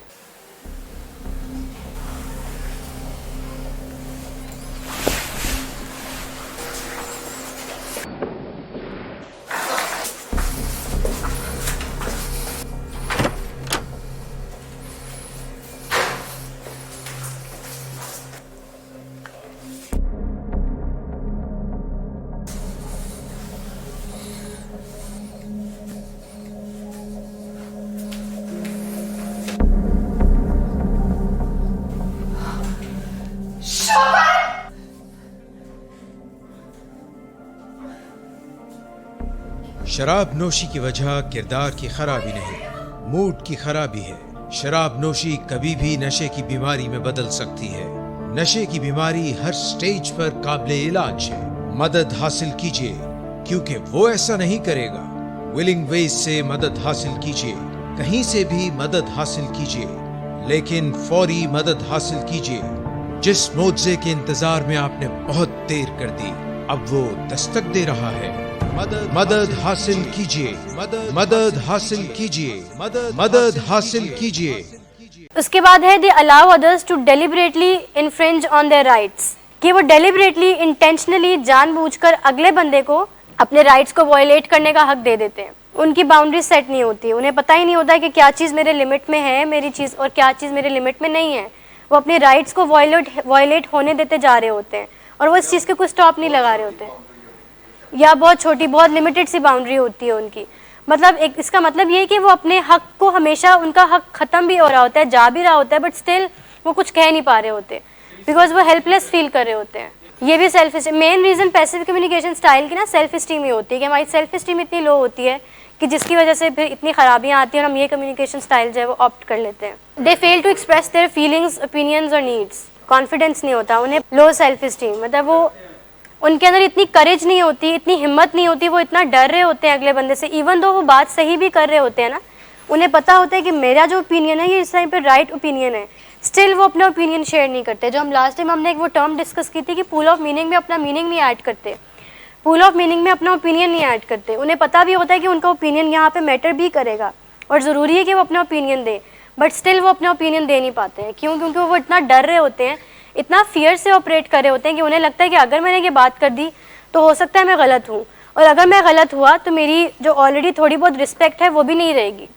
शराब नोशी की वजह किरदार की खराबी नहीं, मूड की खराबी है। शराब नोशी कभी भी नशे की बीमारी में बदल सकती है। नशे की बीमारी हर स्टेज पर काबिल इलाज है। मदद हासिल कीजिए, क्योंकि वो ऐसा नहीं करेगा। विलिंग वेज से मदद हासिल कीजिए, कहीं से भी मदद हासिल कीजिए, लेकिन फौरी मदद हासिल कीजिए। जिस मुआवजे के इंतजार में आपने बहुत देर कर दी, अब वो दस्तक दे रहा है। मदद हासिल कीजिए, मदद हासिल कीजिए, मदद हासिल कीजिए। उसके बाद है they allow others to deliberately infringe on their rights, कि वो डेलिबरेटली इंटेंशनली जानबूझकर अगले बंदे को अपने राइट्स को वायलेट करने का हक दे देते हैं। उनकी बाउंड्री सेट नहीं होती, उन्हें पता ही नहीं होता कि क्या चीज़ मेरे लिमिट में है मेरी चीज़ और क्या चीज़ मेरे लिमिट में नहीं है। वो अपने राइट्स को वायलेट होने देते जा रहे होते हैं और वो इस चीज़ के कोई स्टॉप नहीं लगा रहे होते, या बहुत छोटी बहुत लिमिटेड सी बाउंड्री होती है उनकी। मतलब एक इसका मतलब ये है कि वो अपने हक को हमेशा उनका हक ख़त्म भी हो रहा होता है, जा भी रहा होता है, बट स्टिल वो कुछ कह नहीं पा रहे होते बिकॉज वो हेल्पलेस फील कर रहे होते हैं। ये भी self esteem, main reason passive communication style की ना सेल्फ स्टीम ही होती है कि हमारी सेल्फ स्टीम इतनी लो होती है कि जिसकी वजह से फिर इतनी खराबियाँ आती हैं और हम ये कम्युनिकेशन स्टाइल जो है वो ऑप्ट कर लेते हैं। They fail to express their feelings, opinions और नीड्स। कॉन्फिडेंस नहीं होता उन्हें, लो सेल्फ स्टीम, मतलब वो उनके अंदर इतनी करेज नहीं होती, इतनी हिम्मत नहीं होती, वो इतना डर रहे होते हैं अगले बंदे से। इवन दो वो बात सही भी कर रहे होते हैं ना, उन्हें पता होता है कि मेरा जो ओपिनियन है ये इस टाइम पे राइट ओपिनियन है, स्टिल वो अपना ओपिनियन शेयर नहीं करते। जो हम लास्ट टाइम हमने एक वो टर्म डिस्कस की थी कि पूल ऑफ मीनिंग में अपना मीनिंग नहीं ऐड करते, पूल ऑफ मीनिंग में अपना ओपिनियन नहीं ऐड करते। उन्हें पता भी होता है कि उनका ओपिनियन यहाँ पे मैटर भी करेगा और ज़रूरी है कि वो अपना ओपिनियन दें, बट स्टिल वो अपना ओपिनियन दे नहीं पाते हैं। क्यों? क्योंकि वो इतना डर रहे होते हैं, इतना फियर से ऑपरेट कर रहे होते हैं कि उन्हें लगता है कि अगर मैंने ये बात कर दी तो हो सकता है मैं गलत हूँ, और अगर मैं गलत हुआ तो मेरी जो ऑलरेडी थोड़ी बहुत रिस्पेक्ट है वो भी नहीं रहेगी।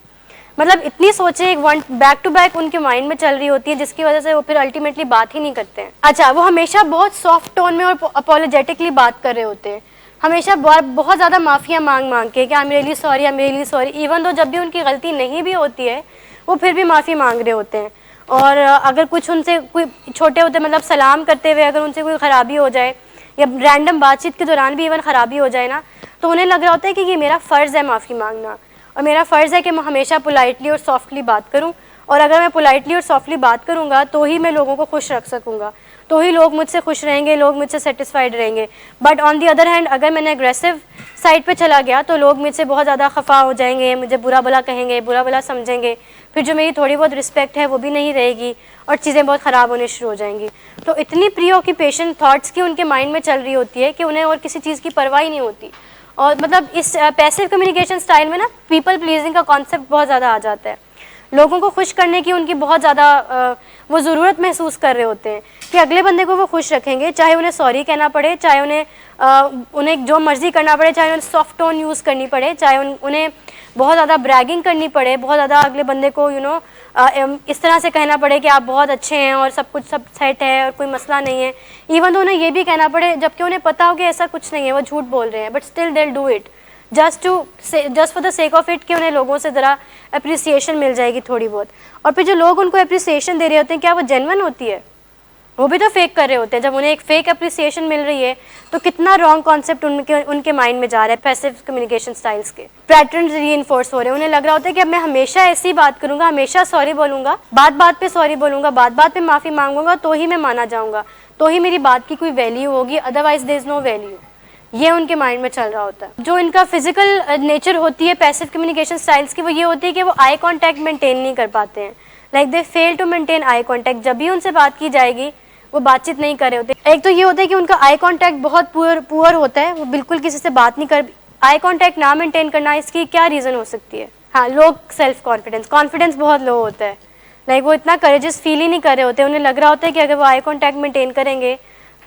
मतलब इतनी सोचें एक वन बैक टू बैक उनके माइंड में चल रही होती है, जिसकी वजह से वो फिर अल्टीमेटली बात ही नहीं करते हैं। अच्छा, वो हमेशा बहुत सॉफ्ट टोन में और अपोलोजेटिकली बात कर रहे होते हैं, हमेशा बहुत ज़्यादा माफ़िया मांग के कि I am really sorry, I am really sorry. Even तो जब भी उनकी गलती नहीं भी होती है वो फिर भी माफ़ी मांग रहे होते हैं। और अगर कुछ उनसे कोई छोटे होते मतलब सलाम करते हुए अगर उनसे कोई ख़राबी हो जाए या रैंडम बातचीत के दौरान भी इवन ख़राबी हो जाए ना, तो उन्हें लग रहा होता है कि ये मेरा फ़र्ज़ है माफ़ी मांगना, और मेरा फ़र्ज़ है कि मैं हमेशा पोलाइटली और सॉफ्टली बात करूं, और अगर मैं पोलाइटली और सॉफ्टली बात करूंगा तो ही मैं लोगों को खुश रख सकूंगा, तो ही लोग मुझसे खुश रहेंगे, लोग मुझसे सेटिस्फाइड रहेंगे। But on the other hand अगर मैंने एग्रेसिव साइड पे चला गया तो लोग मुझसे बहुत ज़्यादा खफा हो जाएंगे, मुझे बुरा भला कहेंगे, बुरा भला समझेंगे, फिर जो मेरी थोड़ी बहुत रिस्पेक्ट है वो भी नहीं रहेगी और चीज़ें बहुत ख़राब होने शुरू हो जाएंगी। तो इतनी प्रीऑक्यूपेशन थॉट्स की उनके माइंड में चल रही होती है कि उन्हें और किसी चीज़ की परवाह ही नहीं होती। और मतलब इस पैसिव कम्युनिकेशन स्टाइल में ना पीपल प्लीजिंग का कॉन्सेप्ट बहुत ज़्यादा आ जाता है। लोगों को खुश करने की उनकी बहुत ज़्यादा वो ज़रूरत महसूस कर रहे होते हैं कि अगले बंदे को वो खुश रखेंगे, चाहे उन्हें सॉरी कहना पड़े, चाहे उन्हें जो मर्ज़ी करना पड़े, चाहे उन्हें सॉफ्ट टोन यूज़ करनी पड़े, चाहे उन्हें बहुत ज़्यादा ब्रैगिंग करनी पड़े, बहुत ज़्यादा अगले बंदे को इस तरह से कहना पड़े कि आप बहुत अच्छे हैं और सब कुछ सब सेट है और कोई मसला नहीं है। इवन तो उन्हें ये भी कहना पड़े जबकि उन्हें पता हो कि ऐसा कुछ नहीं है, वो झूठ बोल रहे हैं, but still they will do it just for the sake of it कि उन्हें लोगों से ज़रा अप्रिसिएशन मिल जाएगी थोड़ी बहुत। और फिर जो लोग उनको अप्रिसिएशन दे रहे होते हैं क्या वो जेन्युइन होती है? वो भी तो फेक कर रहे होते हैं। जब उन्हें एक फेक अप्रिसिएशन मिल रही है तो कितना रॉन्ग कॉन्सेप्ट उनके माइंड में जा रहा है। पैसिव कम्युनिकेशन स्टाइल्स के पैटर्न रीइंफोर्स हो रहे हैं, उन्हें लग रहा होता है कि अब मैं हमेशा ऐसी बात करूंगा, हमेशा सॉरी बोलूंगा, बात बात पे सॉरी बोलूंगा, बात बात पे माफ़ी मांगूंगा तो ही मैं माना जाऊंगा, तो ही मेरी बात की कोई वैल्यू होगी, otherwise there is no value. ये उनके माइंड में चल रहा होता है। जो इनका फिजिकल नेचर होती है पैसिव कम्युनिकेशन स्टाइल्स की, वो ये होती है कि वो आई कॉन्टैक्ट मेंटेन नहीं कर पाते हैं। Like they fail to maintain eye contact. जब भी उनसे बात की जाएगी वो बातचीत नहीं कर रहे होते। एक तो ये होता है कि उनका आई कॉन्टैक्ट बहुत पुअर होता है, वो बिल्कुल किसी से बात नहीं कर। आई कॉन्टैक्ट ना मेंटेन करना, इसकी क्या रीज़न हो सकती है? हाँ, लोग सेल्फ कॉन्फिडेंस बहुत लो होता है। लाइक वो इतना करेजियस फील ही नहीं कर रहे होते। उन्हें लग रहा होता है कि अगर वो आई कॉन्टैक्ट मेंटेन करेंगे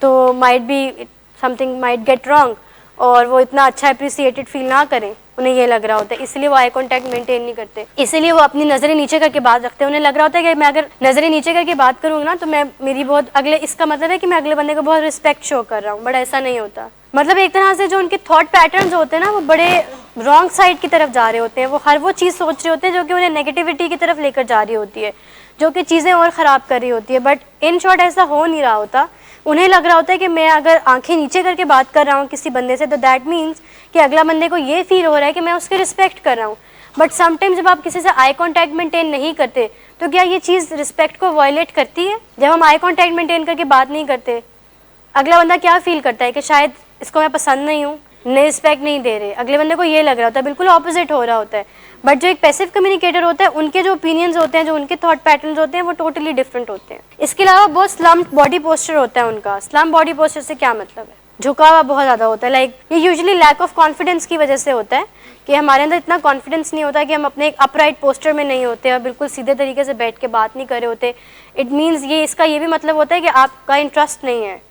तो might be something might get wrong, और वो इतना अच्छा अप्रिसिएटेड फील ना करें, उन्हें ये लग रहा होता है, इसलिए वो आई कांटेक्ट मेंटेन नहीं करते। इसीलिए वो अपनी नज़रें नीचे करके बात रखते हैं। उन्हें लग रहा होता है कि मैं अगर नज़रें नीचे करके बात करूँगा ना तो मैं मेरी बहुत इसका मतलब है कि मैं अगले बंदे को बहुत रिस्पेक्ट शो कर रहा हूँ, बट ऐसा नहीं होता। मतलब एक तरह से जो उनके थॉट पैटर्न्स होते हैं ना वो बड़े रॉन्ग साइड की तरफ जा रहे होते हैं। वो हर वो चीज़ सोच रहे होते हैं जो कि उन्हें नेगेटिविटी की तरफ लेकर जा रही होती है, जो कि चीज़ें और ख़राब कर रही होती है। बट इन शॉर्ट ऐसा हो नहीं रहा होता। उन्हें लग रहा होता है कि मैं अगर आंखें नीचे करके बात कर रहा हूँ किसी बंदे से तो दैट मीन्स कि अगला बंदे को ये फील हो रहा है कि मैं उसकी रिस्पेक्ट कर रहा हूँ। बट समटाइम्स जब आप किसी से आई कांटेक्ट मेंटेन नहीं करते तो क्या ये चीज़ रिस्पेक्ट को वायलेट करती है? जब हम आई कांटेक्ट मेंटेन करके बात नहीं करते, अगला बंदा क्या फील करता है कि शायद इसको मैं पसंद नहीं हूँ, रिस्पेक्ट नहीं दे रहे, अगले बंदे को ये लग रहा होता है, बिल्कुल ऑपोजिट हो रहा होता है। बट जो एक पैसिव कम्युनिकेटर होता है, उनके जो ओपिनियंस होते हैं, जो उनके थॉट पैटर्न्स होते हैं, वो टोटली डिफरेंट होते हैं। इसके अलावा बहुत स्लम्प्ड बॉडी पोस्चर होता है उनका। स्लम्प बॉडी पोस्चर से क्या मतलब है? झुका हुआ बहुत ज़्यादा होता है। लाइक ये यूजुअली लैक ऑफ कॉन्फिडेंस की वजह से होता है कि हमारे अंदर इतना कॉन्फिडेंस नहीं होता कि हम अपने एक अपराइट पोस्टर में नहीं होते और बिल्कुल सीधे तरीके से बैठ के बात नहीं कर रहे होते। इट मीन्स ये इसका ये भी मतलब होता है कि आपका इंटरेस्ट नहीं है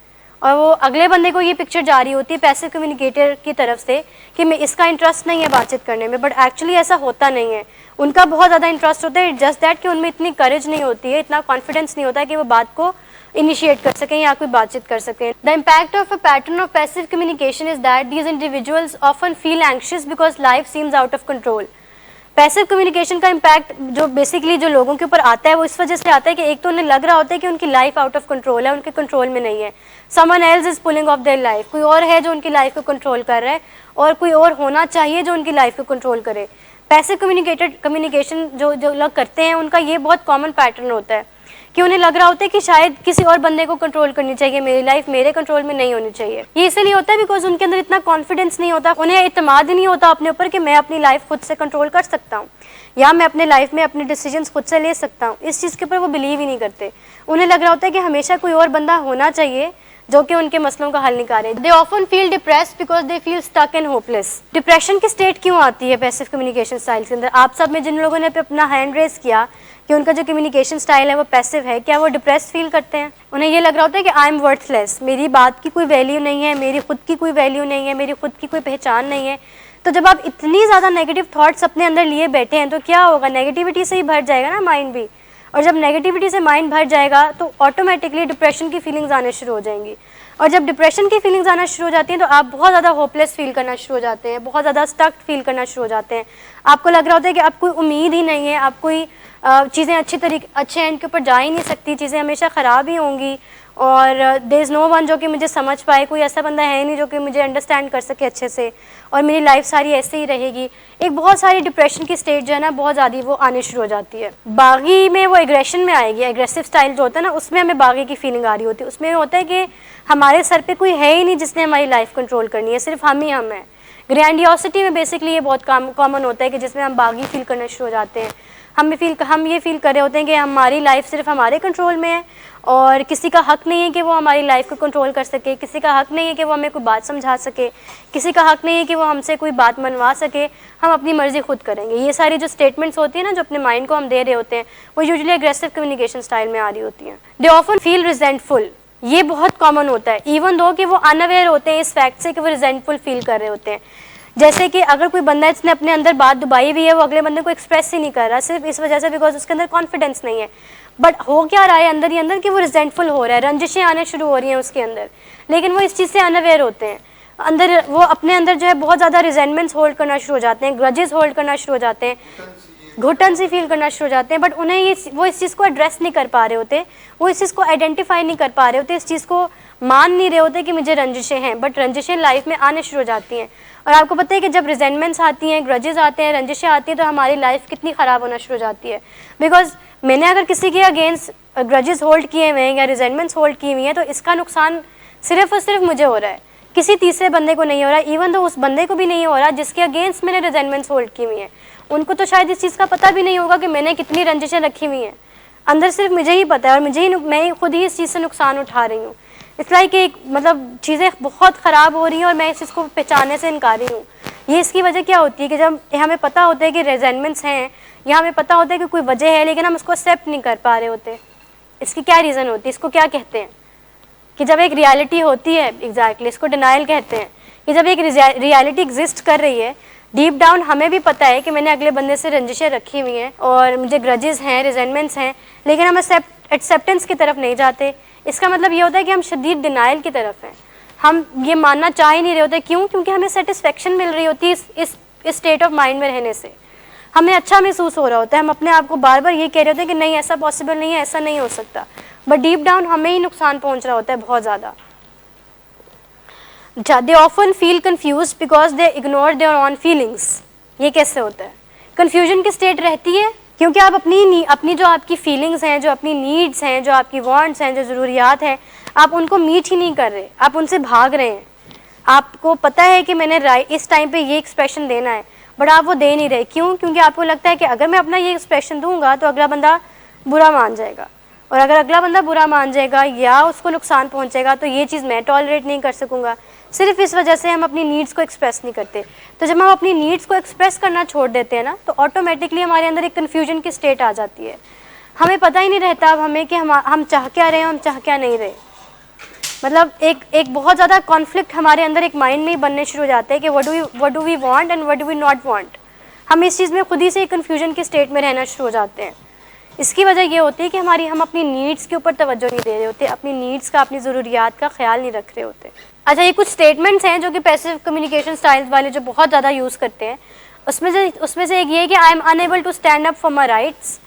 और वो अगले बंदे को ये पिक्चर जा रही होती है पैसिव कम्युनिकेटर की तरफ से कि मैं इसका इंटरेस्ट नहीं है बातचीत करने में, बट एक्चुअली ऐसा होता नहीं है। उनका बहुत ज़्यादा इंटरेस्ट होता है, जस्ट दैट कि उनमें इतनी करेज नहीं होती है, इतना कॉन्फिडेंस नहीं होता है कि वो बात को इनिशिएट कर सकें या कोई बातचीत कर सकें। The impact of a pattern of passive communication is that these individuals often feel anxious because life seems out of control. Passive communication का इम्पैक्ट जो बेसिकली जो लोगों के ऊपर आता है वो इस वजह से आता है कि एक तो उन्हें लग रहा होता है कि उनकी लाइफ आउट ऑफ कंट्रोल है, उनके कंट्रोल में नहीं है। Someone else is pulling of their life, कोई और है जो उनकी लाइफ को कंट्रोल कर रहा है और कोई और होना चाहिए जो उनकी लाइफ को कंट्रोल करे। पैसिव कम्युनिकेशन जो लोग करते हैं उनका ये बहुत कॉमन पैटर्न होता है कि उन्हें लग रहा होता है कि शायद किसी और बंदे को कंट्रोल करनी चाहिए, मेरी लाइफ मेरे कंट्रोल में नहीं होनी चाहिए। ये इसलिए होता है बिकॉज उनके अंदर इतना कॉन्फिडेंस नहीं होता, उन्हें इत्मीनान ही नहीं होता अपने ऊपर कि मैं अपनी लाइफ खुद से कंट्रोल कर सकता हूँ या मैं अपने लाइफ में अपने डिसीजंस खुद से ले सकता हूँ। इस चीज़ के ऊपर वो बिलीव ही नहीं करते। उन्हें लग रहा होता है कि हमेशा कोई और बंदा होना चाहिए जो कि उनके मसलों का हल निकाले। They often feel depressed because they feel stuck and hopeless. Depression की स्टेट क्यों आती है पैसिव कम्युनिकेशन स्टाइल के अंदर? आप सब में जिन लोगों ने अपना हैंड रेस किया कि उनका जो कम्युनिकेशन स्टाइल है वो पैसिव है, क्या वो डिप्रेस्ड फील करते हैं? उन्हें ये लग रहा होता है कि आई एम वर्थलेस, मेरी बात की कोई वैल्यू नहीं है, मेरी खुद की कोई वैल्यू नहीं है, मेरी खुद की कोई पहचान नहीं है। तो जब आप इतनी ज़्यादा नेगेटिव थॉट्स अपने अंदर लिए बैठे हैं तो क्या होगा? नेगेटिविटी से ही भर जाएगा ना माइंड भी, और जब नेगेटिविटी से माइंड भर जाएगा तो ऑटोमेटिकली डिप्रेशन की फीलिंग्स आने शुरू हो जाएंगी। और जब डिप्रेशन की फीलिंग्स आना शुरू हो जाती हैं तो आप बहुत ज़्यादा होपलेस फील करना शुरू हो जाते हैं, बहुत ज़्यादा स्टक फील करना शुरू हो जाते हैं। आपको लग रहा होता है कि आप कोई उम्मीद ही नहीं है, आप कोई चीज़ें अच्छे एंड के ऊपर जा ही नहीं सकती, चीज़ें हमेशा ख़राब ही होंगी और देयर इज़ नो वन जो कि मुझे समझ पाए, कोई ऐसा बंदा है नहीं जो कि मुझे अंडरस्टैंड कर सके अच्छे से और मेरी लाइफ सारी ऐसे ही रहेगी। एक बहुत सारी डिप्रेशन की स्टेट जो है ना बहुत ज़्यादा वो आने शुरू हो जाती है। बागी में वो एग्रेशन में आएगी, एग्रेसिव स्टाइल जो होता है ना उसमें हमें बागी की फीलिंग आ रही होती है। उसमें होता है कि हमारे सर पे कोई है ही नहीं जिसने हमारी लाइफ कंट्रोल करनी है, सिर्फ हम ही हम हैं। ग्रैंडियोसिटी में बेसिकली ये बहुत कॉमन होता है कि जिसमें हम बागी फील करना शुरू हो जाते हैं। हम ये फील कर रहे होते हैं कि हमारी लाइफ सिर्फ हमारे कंट्रोल में है और किसी का हक नहीं है कि वो हमारी लाइफ को कंट्रोल कर सके, किसी का हक नहीं है कि वो हमें कोई बात समझा सके, किसी का हक नहीं है कि वो हमसे कोई बात मनवा सके, हम अपनी मर्ज़ी खुद करेंगे। ये सारी जो स्टेटमेंट्स होती है ना जो अपने माइंड को हम दे रहे होते हैं वो यूजुअली एग्रेसिव कम्युनिकेशन स्टाइल में आ रही होती हैं। दे ऑफन फील रिजेंटफुल, ये बहुत कॉमन होता है इवन दो कि वो अनअवेयर होते हैं इस फैक्ट से कि वो रिजेंटफुल फील कर रहे होते हैं। जैसे कि अगर कोई बंदा इसने अपने अंदर बात दबाई भी है वो अगले बंदे को एक्सप्रेस ही नहीं कर रहा सिर्फ इस वजह से बिकॉज उसके अंदर कॉन्फिडेंस नहीं है, बट हो क्या रहा है अंदर ही अंदर कि वो रिजेंटफुल हो रहा है, रंजिशें आने शुरू हो रही हैं उसके अंदर, लेकिन वो इस चीज़ से अनअवेयर होते हैं। अंदर वो अपने अंदर जो है बहुत ज़्यादा रिजेंटमेंट्स होल्ड करना शुरू हो जाते हैं, ग्रजेस होल्ड करना शुरू हो जाते हैं, घुटन सी फील करना शुरू हो जाते हैं, बट उन्हें वो इस चीज़ को एड्रेस नहीं कर पा रहे होते, वो इस चीज़ को आइडेंटिफाई नहीं कर पा रहे होते, इस चीज़ को मान नहीं रहे होते कि मुझे रंजिशें हैं, बट रंजिशें लाइफ में आने शुरू हो जाती हैं। और आपको पता है कि जब रिजेंटमेंट्स आती हैं, ग्रजेस आते हैं, रंजिशें आती हैं तो हमारी लाइफ कितनी ख़राब होना शुरू हो जाती है। बिकॉज मैंने अगर किसी के अगेंस्ट ग्रजेस होल्ड किए हुए हैं या रिजेंटमेंट्स होल्ड की हुई हैं तो इसका नुकसान सिर्फ और सिर्फ मुझे हो रहा है, किसी तीसरे बंदे को नहीं हो रहा, इवन तो उस बंदे को भी नहीं हो रहा जिसके अगेंस्ट मैंने रिजेंटमेंट्स होल्ड की हुई हैं। उनको तो शायद इस चीज़ का पता भी नहीं होगा कि मैंने कितनी रंजिशें रखी हुई हैं, अंदर सिर्फ मुझे ही पता है और मैं खुद ही इस चीज़ से नुकसान उठा रही हूँ। इसलिए कि मतलब चीज़ें बहुत ख़राब हो रही हैं और मैं इस चीज़ को पहचानने से इनकारी हूँ। ये इसकी वजह क्या होती है कि जब हमें पता होता है कि रिजेंटमेंट्स हैं या हमें पता होता है कि कोई वजह है लेकिन हम उसको एक्सेप्ट नहीं कर पा रहे होते, इसकी क्या रीज़न होती है? इसको क्या कहते हैं कि जब एक रियलिटी होती है, एग्जैक्टली इसको डिनाइल कहते हैं, कि जब एक रियलिटी एग्जिस्ट कर रही है डीप डाउन हमें भी पता है कि मैंने अगले बंदे से रंजिशें रखी हुई हैं और मुझे ग्रजेस हैं, रिजेंटमेंट्स हैं, लेकिन हम एक्सेप्टेंस की तरफ नहीं जाते। इसका मतलब ये होता है कि हम शदीद डिनाइल की तरफ हैं, हम ये मानना चाह ही नहीं रहे होते। क्यों? क्योंकि हमें सेटिस्फेक्शन मिल रही होती है इस स्टेट ऑफ माइंड में रहने से, हमें अच्छा महसूस हो रहा होता है, हम अपने आप को बार बार ये कह रहे होते हैं कि नहीं ऐसा पॉसिबल नहीं है, ऐसा नहीं हो सकता, बट डीप डाउन हमें ही नुकसान पहुंच रहा होता है बहुत ज़्यादा। They often feel confuse because they ignore their own feelings. ये कैसे होता है? कन्फ्यूजन की स्टेट रहती है क्योंकि आप अपनी जो आपकी फीलिंग्स हैं, जो अपनी नीड्स हैं, जो आपकी वांट्स हैं, जो ज़रूरियात हैं, आप उनको मीट ही नहीं कर रहे, आप उनसे भाग रहे हैं। आपको पता है कि मैंने इस टाइम पे ये एक्सप्रेशन देना है, बट आप वो दे नहीं रहे। क्यों? क्योंकि आपको लगता है कि अगर मैं अपना ये एक्सप्रेशन दूंगा तो अगला बंदा बुरा मान जाएगा, और अगर अगला बंदा बुरा मान जाएगा या उसको नुकसान पहुंचेगा तो ये चीज़ मैं टॉलरेट नहीं कर सकूंगा। सिर्फ इस वजह से हम अपनी नीड्स को एक्सप्रेस नहीं करते। तो जब हम अपनी नीड्स को एक्सप्रेस करना छोड़ देते हैं ना, तो ऑटोमेटिकली हमारे अंदर एक कन्फ्यूजन की स्टेट आ जाती है। हमें पता ही नहीं रहता अब हमें कि हम चाह क्या रहे हैं, हम चाह क्या नहीं रहे। मतलब एक बहुत ज़्यादा कॉन्फ्लिक्ट हमारे अंदर एक माइंड में ही बनने शुरू हो जाते हैं कि what do we want and what do we not want. हम इस चीज़ में खुद ही से कन्फ्यूजन की स्टेट में रहना शुरू हो जाते हैं। इसकी वजह ये होती है कि हम अपनी नीड्स के ऊपर तवज्जो नहीं दे रहे होते, अपनी नीड्स का, अपनी ज़रूरियात का ख्याल नहीं रख रहे होते। अच्छा, ये कुछ स्टेटमेंट्स हैं जो कि पैसिव कम्युनिकेशन स्टाइल्स वाले जो बहुत ज़्यादा यूज़ करते हैं। उसमें से एक ये है कि I am unable to stand up for my rights.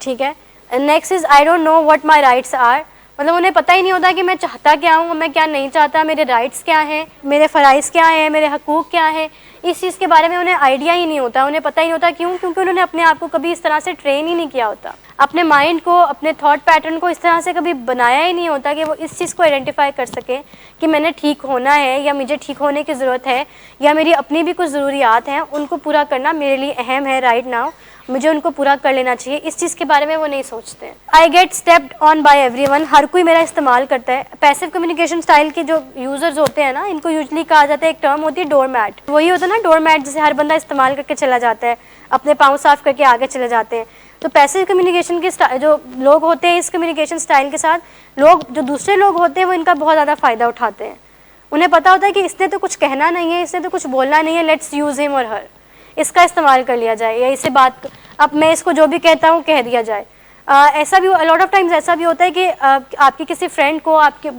ठीक है। Next is I don't know what my rights are. मतलब उन्हें पता ही नहीं होता कि मैं चाहता क्या हूँ, मैं क्या नहीं चाहता, मेरे राइट्स क्या हैं, मेरे फ़राइज़ क्या हैं, मेरे हकूक़ क्या हैं। इस चीज़ के बारे में उन्हें आइडिया ही नहीं होता, उन्हें पता ही नहीं होता। क्यों? क्योंकि उन्होंने अपने आप को कभी इस तरह से ट्रेन ही नहीं किया होता, अपने माइंड को, अपने थॉट पैटर्न को इस तरह से कभी बनाया ही नहीं होता कि वो इस चीज़ को आइडेंटिफाई कर सके कि मैंने ठीक होना है या मुझे ठीक होने की ज़रूरत है, या मेरी अपनी भी कुछ ज़रूरियात हैं, उनको पूरा करना मेरे लिए अहम है राइट नाउ, मुझे उनको पूरा कर लेना चाहिए। इस चीज़ के बारे में वो नहीं सोचते हैं। I get stepped on by everyone. हर कोई मेरा इस्तेमाल करता है। पैसिव कम्युनिकेशन स्टाइल के जो यूज़र्स होते हैं ना, इनको यूजली कहा जाता है, एक टर्म होती है डोरमैट। वही होता है ना डोरमैट, जिसे हर बंदा इस्तेमाल करके चला जाता है, अपने पाँव साफ करके आगे चले जाते हैं। तो पैसिव कम्युनिकेशन के जो लोग होते हैं इस कम्युनिकेशन स्टाइल के साथ, जो दूसरे लोग होते हैं वो इनका बहुत ज़्यादा फ़ायदा उठाते हैं। उन्हें पता होता है कि इसने तो कुछ कहना नहीं है, इसने तो कुछ बोलना नहीं है, लेट्स यूज़ हिम और हर, इसका इस्तेमाल कर लिया जाए, या इसे बात, अब मैं इसको जो भी कहता हूँ कह दिया जाए। ऐसा भी लॉट ऑफ टाइम्स ऐसा भी होता है कि आपकी किसी फ्रेंड को आपके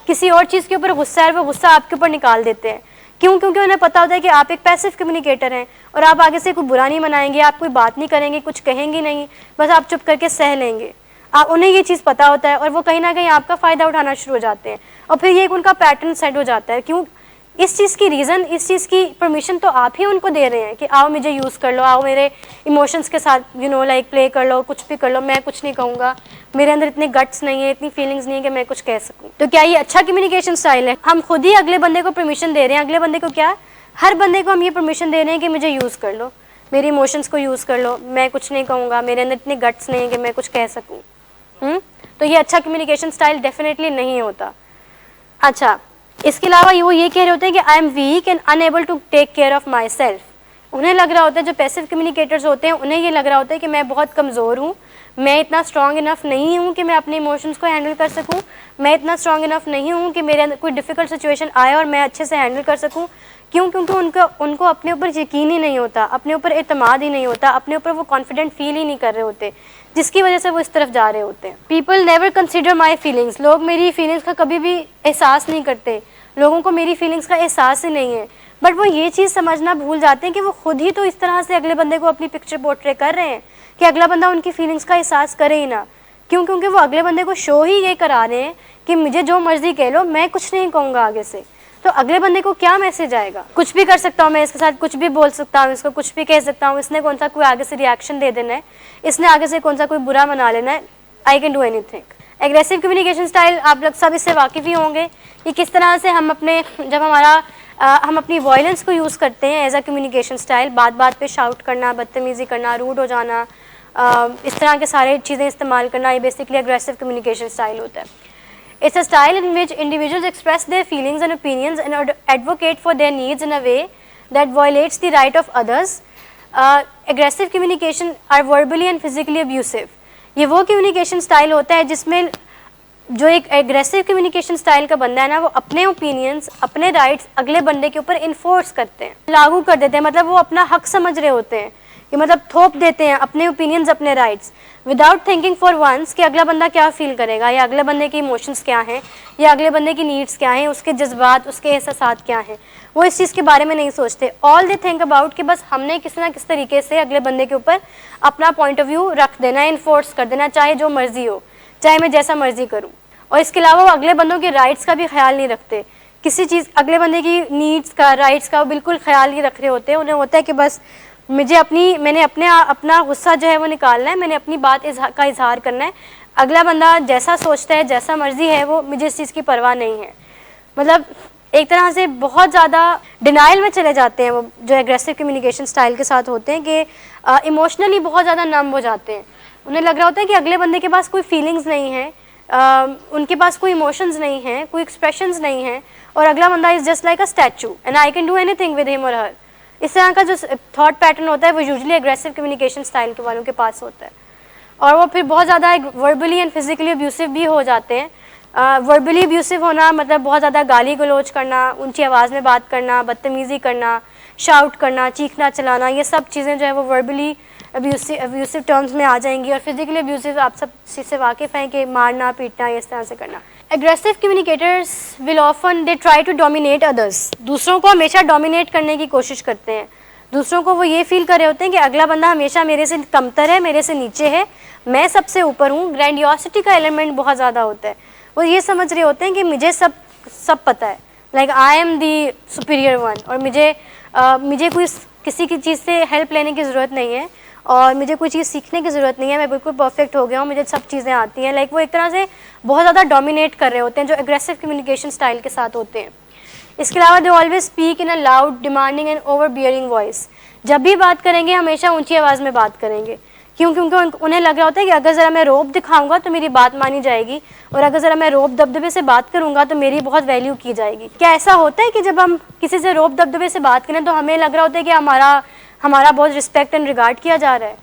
किसी और चीज़ के ऊपर गुस्सा है, वो गुस्सा आपके ऊपर निकाल देते हैं। क्यों? क्योंकि उन्हें पता होता है कि आप एक पैसिव कम्युनिकेटर हैं और आप आगे से कोई बुरा नहीं मनाएंगे, आप कोई बात नहीं करेंगे, कुछ कहेंगे नहीं, बस आप चुप करके सह लेंगे। उन्हें ये चीज़ पता होता है और वो कहीं ना कहीं आपका फ़ायदा उठाना शुरू हो जाते हैं, और फिर ये एक उनका पैटर्न सेट हो जाता है। क्यों? इस चीज़ की रीज़न, इस चीज़ की परमिशन तो आप ही उनको दे रहे हैं कि आओ मुझे यूज़ कर लो, आओ मेरे इमोशंस के साथ लाइक प्ले कर लो, कुछ भी कर लो, मैं कुछ नहीं कहूँगा, मेरे अंदर इतने गट्स नहीं है, इतनी फीलिंग्स नहीं है कि मैं कुछ कह सकूँ। तो क्या ये अच्छा कम्युनिकेशन स्टाइल है? हम खुद ही अगले बंदे को परमिशन दे रहे हैं। अगले बंदे को क्या, हर बंदे को हम ये परमिशन दे रहे हैं कि मुझे यूज़ कर लो, मेरे इमोशंस को यूज़ कर लो, मैं कुछ नहीं कहूँगा, मेरे अंदर इतने गट्स नहीं है कि मैं कुछ कह सकूँ। तो ये अच्छा कम्युनिकेशन स्टाइल डेफिनेटली नहीं होता। अच्छा, इसके अलावा वो ये कह रहे होते हैं कि I am weak and unable to take care of myself. उन्हें लग रहा होता है, जो पैसिव कम्युनिकेटर्स होते हैं उन्हें ये लग रहा होता है कि मैं बहुत कमज़ोर हूँ, मैं इतना स्ट्रॉन्ग इनफ नहीं हूँ कि मैं अपने इमोशंस को हैंडल कर सकूँ, मैं इतना स्ट्रॉन्ग इनफ नहीं हूँ कि मेरे अंदर कोई डिफ़िकल्ट सिचुएशन आए और मैं अच्छे से हैंडल कर सकूँ। क्यों? क्योंकि उनको अपने ऊपर यकीन ही नहीं होता, अपने ऊपर एतमाद ही नहीं होता, अपने ऊपर वो कॉन्फिडेंट फील ही नहीं कर रहे होते, जिसकी वजह से वो इस तरफ जा रहे होते हैं। People never consider my feelings. लोग मेरी फीलिंग्स का कभी भी एहसास नहीं करते, लोगों को मेरी फीलिंग्स का एहसास ही नहीं है। बट वो ये चीज़ समझना भूल जाते हैं कि वो खुद ही तो इस तरह से अगले बंदे को अपनी पिक्चर पोर्ट्रे कर रहे हैं कि अगला बंदा उनकी फीलिंग्स का एहसास करे ही ना। क्यों? क्योंकि वो अगले बंदे को शो ही ये करा रहे हैं कि मुझे जो मर्जी कह लो, मैं कुछ नहीं कहूँगा आगे से। तो अगले बंदे को क्या मैसेज आएगा? कुछ भी कर सकता हूँ मैं इसके साथ, कुछ भी बोल सकता हूँ, इसको कुछ भी कह सकता हूँ, इसने कौन सा कोई आगे से रिएक्शन दे देना है, इसने आगे से कौन सा कोई बुरा मना लेना है, I can do anything. Aggressive communication style, आप लोग सब इससे वाकिफ़ ही होंगे कि किस तरह से हम हम अपनी वॉयलेंस को यूज़ करते हैं एज अ कम्युनिकेशन स्टाइल। बात बात पे शाउट करना, बदतमीज़ी करना, रूड हो जाना, इस तरह के सारे चीज़ें इस्तेमाल करना, ये बेसिकली एग्रेसिव कम्युनिकेशन स्टाइल होता है। It's a style in which individuals express their feelings and opinions and advocate for their needs in a way that violates the right of others. Aggressive communication are verbally and physically abusive. ये वो communication style होता है जिसमें जो एक aggressive communication style का बंदा है ना, वो अपने ओपिनियंस, अपने राइट्स अगले बंदे के ऊपर इन्फोर्स करते हैं, लागू कर देते हैं। मतलब वो अपना हक समझ रहे होते हैं, कि मतलब थोप देते हैं अपने ओपिनियंस, अपने rights, without thinking for once कि अगला बंदा क्या फील करेगा, या अगले बंदे की इमोशंस क्या हैं, या अगले बंदे की नीड्स क्या हैं, उसके जज्बात, उसके एहसास क्या हैं। वो इस चीज़ के बारे में नहीं सोचते। ऑल दे थिंक अबाउट कि बस हमने किसी ना किस तरीके से अगले बंदे के ऊपर अपना पॉइंट ऑफ व्यू रख देना है, इन्फोर्स कर देना, चाहे जो मर्जी हो, चाहे मैं जैसा मर्जी करूँ। और इसके अलावा वो अगले बंदों के राइट्स का भी ख्याल नहीं रखते, किसी चीज़ अगले बंदे की नीड्स का, राइट्स का वो बिल्कुल ख्याल नहीं रख रहे होते। उन्हें होता है कि बस मैंने अपना गुस्सा जो है वो निकालना है, मैंने अपनी बात का इजहार करना है, अगला बंदा जैसा सोचता है, जैसा मर्जी है, वो मुझे इस चीज़ की परवाह नहीं है। मतलब एक तरह से बहुत ज़्यादा डिनाइल में चले जाते हैं वो जो एग्रेसिव कम्युनिकेशन स्टाइल के साथ होते हैं, कि इमोशनली बहुत ज़्यादा नम हो जाते हैं। उन्हें लग रहा होता है कि अगले बंदे के पास कोई फीलिंग्स नहीं है, उनके पास कोई इमोशंस नहीं हैं, कोई एक्सप्रेशंस नहीं हैं, और अगला बंदा is just like a statue and I can do anything with him और हर। इस तरह का जो थॉट पैटर्न होता है वो यूजुअली एग्रेसिव कम्युनिकेशन स्टाइल के वालों के पास होता है, और वो फिर बहुत ज़्यादा वर्बली एंड फिजिकली अब्यूसिव भी हो जाते हैं। वर्बली अब्यूसिव होना मतलब बहुत ज़्यादा गाली गलौज करना, ऊंची आवाज़ में बात करना, बदतमीज़ी करना, शाउट करना, चीखना चलाना, ये सब चीज़ें जो है वो वर्बली अब्यूसिव टर्म्स में आ जाएंगी। और फिजिकली अब्यूसिव आप सब चीज़ से वाकिफ़ हैं कि मारना पीटना इस तरह से करना। Aggressive communicators will often they try to dominate others, दूसरों को हमेशा डोमिनेट करने की कोशिश करते हैं। दूसरों को वो ये फील कर रहे होते हैं कि अगला बंदा हमेशा मेरे से कमतर है, मेरे से नीचे है, मैं सबसे ऊपर हूँ। ग्रैंडियोसिटी का एलिमेंट बहुत ज़्यादा होता है। वो ये समझ रहे होते हैं कि मुझे सब पता है, like I am the superior one, और मुझे कोई किसी की चीज़ से हेल्प लेने की ज़रूरत नहीं है, और मुझे कोई चीज़ सीखने की ज़रूरत नहीं है, मैं बिल्कुल परफेक्ट हो गया हूँ, मुझे सब चीज़ें आती हैं। लाइक वो एक तरह से बहुत ज़्यादा डोमिनेट कर रहे होते हैं जो एग्रेसिव कम्युनिकेशन स्टाइल के साथ होते हैं। इसके अलावा they always speak in a loud demanding and over bearing voice. जब भी बात करेंगे हमेशा ऊंची आवाज़ में बात करेंगे, क्योंकि उन्हें लग रहा होता है कि अगर ज़रा मैं रोब दिखाऊंगा तो मेरी बात मानी जाएगी, और अगर ज़रा मैं रोब दबदबे से बात करूंगा तो मेरी बहुत वैल्यू की जाएगी। क्या ऐसा होता है कि जब हम किसी से रोब दबदबे से बात करें तो हमें लग रहा होता है कि हमारा बहुत रिस्पेक्ट एंड रिगार्ड किया जा रहा है?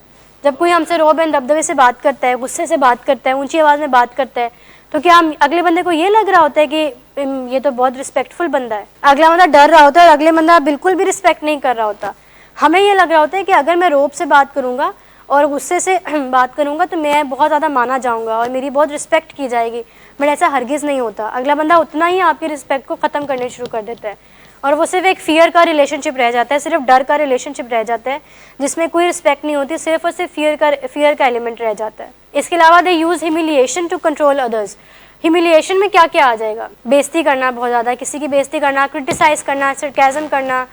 जब कोई हमसे रोब एंड दबदबे से बात करता है, गुस्से से बात करता है, ऊंची आवाज़ में बात करता है, तो क्या हम अगले बंदे को ये लग रहा होता है कि ये तो बहुत रिस्पेक्टफुल बंदा है? अगला बंदा डर रहा होता है और अगले बंदा बिल्कुल भी रिस्पेक्ट नहीं कर रहा होता। हमें ये लग रहा होता है कि अगर मैं रोब से बात करूँगा और गुस्से से बात करूँगा तो मैं बहुत ज़्यादा माना जाऊँगा और मेरी बहुत रिस्पेक्ट की जाएगी, बट ऐसा हरगिज़ नहीं होता। अगला बंदा उतना ही आपकी रिस्पेक्ट को ख़त्म करने शुरू कर देता है, और वो सिर्फ एक फियर का रिलेशनशिप रह जाता है, सिर्फ डर का रिलेशनशिप रह जाता है, जिसमें कोई रिस्पेक्ट नहीं होती, सिर्फ और सिर्फ फियर का एलिमेंट रह जाता है। इसके अलावा they use humiliation to control others. Humiliation में क्या क्या आ जाएगा? बेइज्जती करना, बहुत ज़्यादा किसी की बेइज्जती करना, क्रिटिसाइज़ करना, सरकाज़म करना,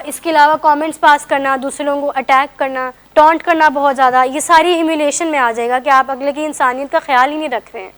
इसके अलावा कमेंट्स पास करना, दूसरे लोगों को अटैक करना, टॉन्ट करना बहुत ज़्यादा, ये सारी ह्यूमिलिएशन में आ जाएगा कि आप अगले की इंसानियत का ख्याल ही नहीं रख रहे हैं।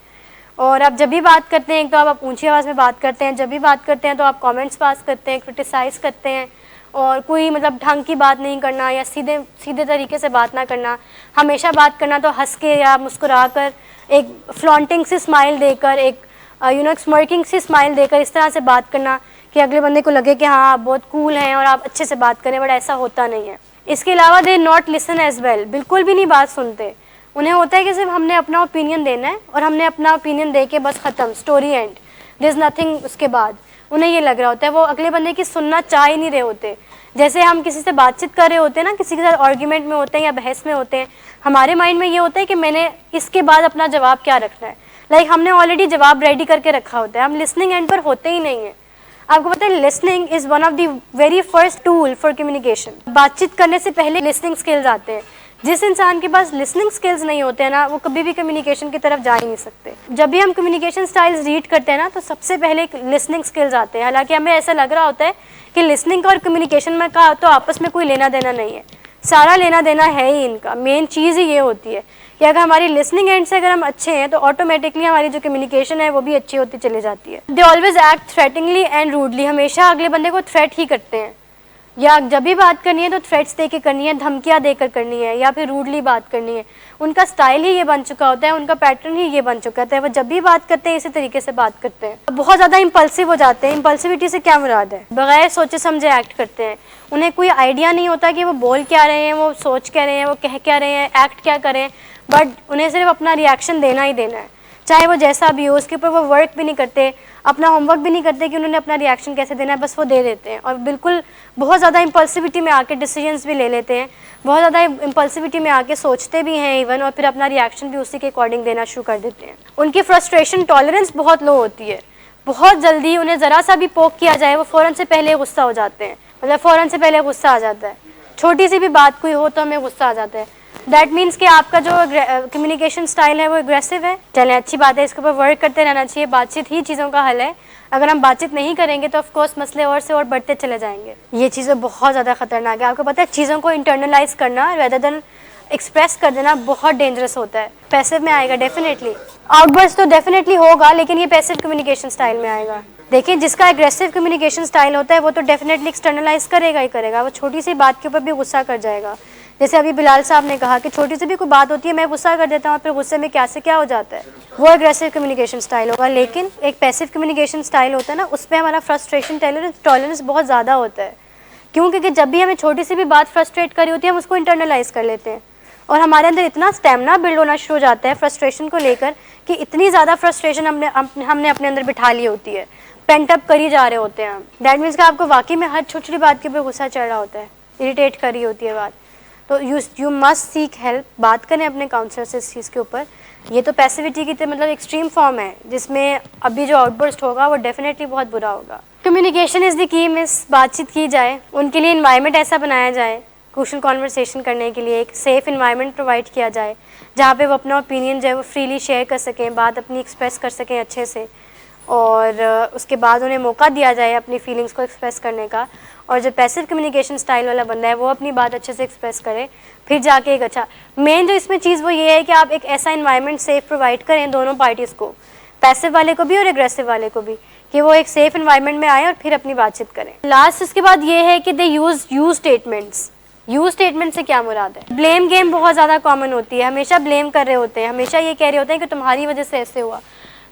और आप जब भी बात करते हैं तो आप ऊंची आवाज़ में बात करते हैं, जब भी बात करते हैं तो आप कमेंट्स पास करते हैं, क्रिटिसाइज़ करते हैं, और कोई मतलब ढंग की बात नहीं करना या सीधे तरीके से बात ना करना, हमेशा बात करना तो हंस के या मुस्कुरा कर, एक फ्लॉन्टिंग सी स्माइल देकर, एक एक स्मर्किंग सी स्माइल देकर इस तरह से बात करना कि अगले बंदे को लगे कि हाँ आप बहुत कूल हैं और आप अच्छे से बात करें, बट ऐसा होता नहीं है। इसके अलावा they not listen as well, बिल्कुल भी नहीं बात सुनते। उन्हें होता है कि सिर्फ हमने अपना ओपिनियन देना है और हमने अपना ओपिनियन दे के बस ख़त्म, story end, there is nothing उसके बाद। उन्हें ये लग रहा होता है, वो अगले बंदे की सुनना चाह ही नहीं रहे होते। जैसे हम किसी से बातचीत कर रहे होते हैं ना, किसी के साथ आर्ग्यूमेंट में होते हैं या बहस में होते हैं, हमारे माइंड में ये होता है कि मैंने इसके बाद अपना जवाब क्या रखना है, लाइक हमने ऑलरेडी जवाब रेडी करके रखा होता है, हम लिसनिंग एंड पर होते ही नहीं है। आपको पता है listening is one of the very first tool for communication. बातचीत करने से पहले लिसनिंग स्किल्स आते हैं। जिस इंसान के पास लिसनिंग स्किल्स नहीं होते हैं ना, वो कभी भी कम्युनिकेशन की तरफ जा ही नहीं सकते। जब भी हम कम्युनिकेशन स्टाइल्स रीड करते हैं ना, तो सबसे पहले लिसनिंग स्किल्स आते हैं। हालांकि हमें ऐसा लग रहा होता है कि लिसनिंग और कम्युनिकेशन में का तो आपस में कोई लेना देना नहीं है, सारा लेना देना है ही इनका। मेन चीज़ ही ये होती है कि अगर हमारी लिसनिंग एंड से अगर हम अच्छे हैं तो ऑटोमेटिकली हमारी जो कम्युनिकेशन है वो भी अच्छी होती चली जाती है। They always act थ्रेटिंगली and rudely, हमेशा अगले बंदे को थ्रेट ही करते हैं, या जब भी बात करनी है तो थ्रेट्स दे के करनी है, धमकियाँ देकर करनी है, या फिर रूडली बात करनी है। उनका स्टाइल ही ये बन चुका होता है, उनका पैटर्न ही ये बन चुका होता है। वो जब भी बात करते हैं इसी तरीके से बात करते हैं। बहुत ज़्यादा इम्पल्सिव हो जाते हैं। इम्पल्सिविटी से क्या मुराद है? बगैर सोचे समझे एक्ट करते हैं। उन्हें कोई आइडिया नहीं होता कि वो बोल क्या रहे हैं, वो सोच क्या रहे हैं, वो कह क्या रहे हैं, एक्ट क्या करें, बट उन्हें सिर्फ अपना रिएक्शन देना ही देना है, चाहे वो जैसा भी हो। उसके ऊपर वो वर्क भी नहीं करते, अपना होमवर्क भी नहीं करते कि उन्होंने अपना रिएक्शन कैसे देना है, बस वो दे देते हैं। और बिल्कुल बहुत ज़्यादा इम्पल्सिविटी में आके डिसीजंस भी ले लेते हैं, बहुत ज़्यादा इम्पल्सिविटी में आके सोचते भी हैं इवन, और फिर अपना रिएक्शन भी उसी के अकॉर्डिंग देना शुरू कर देते हैं। उनकी फ्रस्ट्रेशन टॉलरेंस बहुत लो होती है। बहुत जल्दी उन्हें ज़रा सा भी पोक किया जाए वो फ़ौरन से पहले गुस्सा हो जाते हैं, मतलब फ़ौरन से पहले गुस्सा आ जाता है। छोटी सी भी बात कोई हो तो हमें गुस्सा आ जाता है। दैट मीन्स कि आपका जो कम्युनिकेशन स्टाइल है वो एग्रेसिव है। चलें, अच्छी बात है, इसके ऊपर वर्क करते रहना चाहिए। बातचीत ही चीज़ों का हल है। अगर हम बातचीत नहीं करेंगे तो ऑफकोर्स मसले और से और बढ़ते चले जाएंगे। ये चीज़ें बहुत ज़्यादा खतरनाक है। आपको पता है, चीज़ों को इंटरनलाइज करना रेदर देन एक्सप्रेस कर देना बहुत डेंजरस होता है। पैसिव में आएगा डेफिनेटली, आउटबर्स्ट तो डेफिनेटली होगा, लेकिन ये पैसिव कम्युनिकेशन स्टाइल में आएगा। देखिए, जिसका एग्रेसिव कम्युनिकेशन स्टाइल होता है वो तो डेफिनेटली एक्सटर्नलाइज करेगा ही करेगा, वो छोटी सी बात के ऊपर भी गुस्सा कर जाएगा। जैसे अभी बिलाल साहब ने कहा कि छोटी सी भी कोई बात होती है मैं गुस्सा कर देता हूँ, फिर गुस्से में क्या से क्या हो जाता है, वो एग्रेसिव कम्युनिकेशन स्टाइल होगा। लेकिन एक पैसिव कम्युनिकेशन स्टाइल होता है ना, उसमें हमारा फ्रस्ट्रेशन टॉलरेंस बहुत ज़्यादा होता है। क्यों? क्योंकि जब भी हमें छोटी सी भी बात फ्रस्ट्रेट करी होती है हम उसको इंटरनलाइज कर लेते हैं और हमारे अंदर इतना स्टेमिना बिल्ड होना शुरू हो जाता है फ्रस्ट्रेशन को लेकर कि इतनी ज़्यादा फ्रस्ट्रेशन हमने अपने अंदर बिठा ली होती है, पेंट अप करी जा रहे होते हैं हम। दैट मीन्स कि आपको वाकई में हर छोटी छोटी बात के ऊपर गुस्सा चढ़ रहा होता है, इरिटेट करी होती है बात। तो यू मस्ट सीक हेल्प, बात करें अपने काउंसलर से इस चीज़ के ऊपर। ये तो पैसिविटी की मतलब एक्सट्रीम फॉर्म है जिसमें अभी जो आउटबर्स्ट होगा वो डेफिनेटली बहुत बुरा होगा। Communication is the key, miss, बातचीत की जाए, उनके लिए इन्वायरमेंट ऐसा बनाया जाए, क्रूशल कॉन्वर्सेशन करने के लिए एक सेफ़ इन्वायरमेंट प्रोवाइड किया जाए जहाँ पे वो अपना ओपिनियन जो है वो फ्रीली शेयर कर सकें, बात अपनी एक्सप्रेस कर सकें अच्छे से, और उसके बाद उन्हें मौका दिया जाए अपनी फीलिंग्स को एक्सप्रेस करने का। और जो पैसिव कम्युनिकेशन स्टाइल वाला बंदा है वो अपनी बात अच्छे से एक्सप्रेस करे, फिर जाके एक अच्छा मेन जो इसमें चीज़ वो ये है कि आप एक ऐसा इन्वायरमेंट सेफ प्रोवाइड करें दोनों पार्टीज़ को, पैसिव वाले को भी और एग्रेसिव वाले को भी, कि वो एक सेफ इन्वायरमेंट में आए और फिर अपनी बातचीत करें। लास्ट इसके बाद ये है कि दे यूज़ स्टेटमेंट्स। यूज स्टेटमेंट से क्या मुराद है? ब्लेम गेम बहुत ज़्यादा कॉमन होती है, हमेशा ब्लेम कर रहे होते हैं, हमेशा ये कह रहे होते हैं कि तुम्हारी वजह से ऐसे हुआ,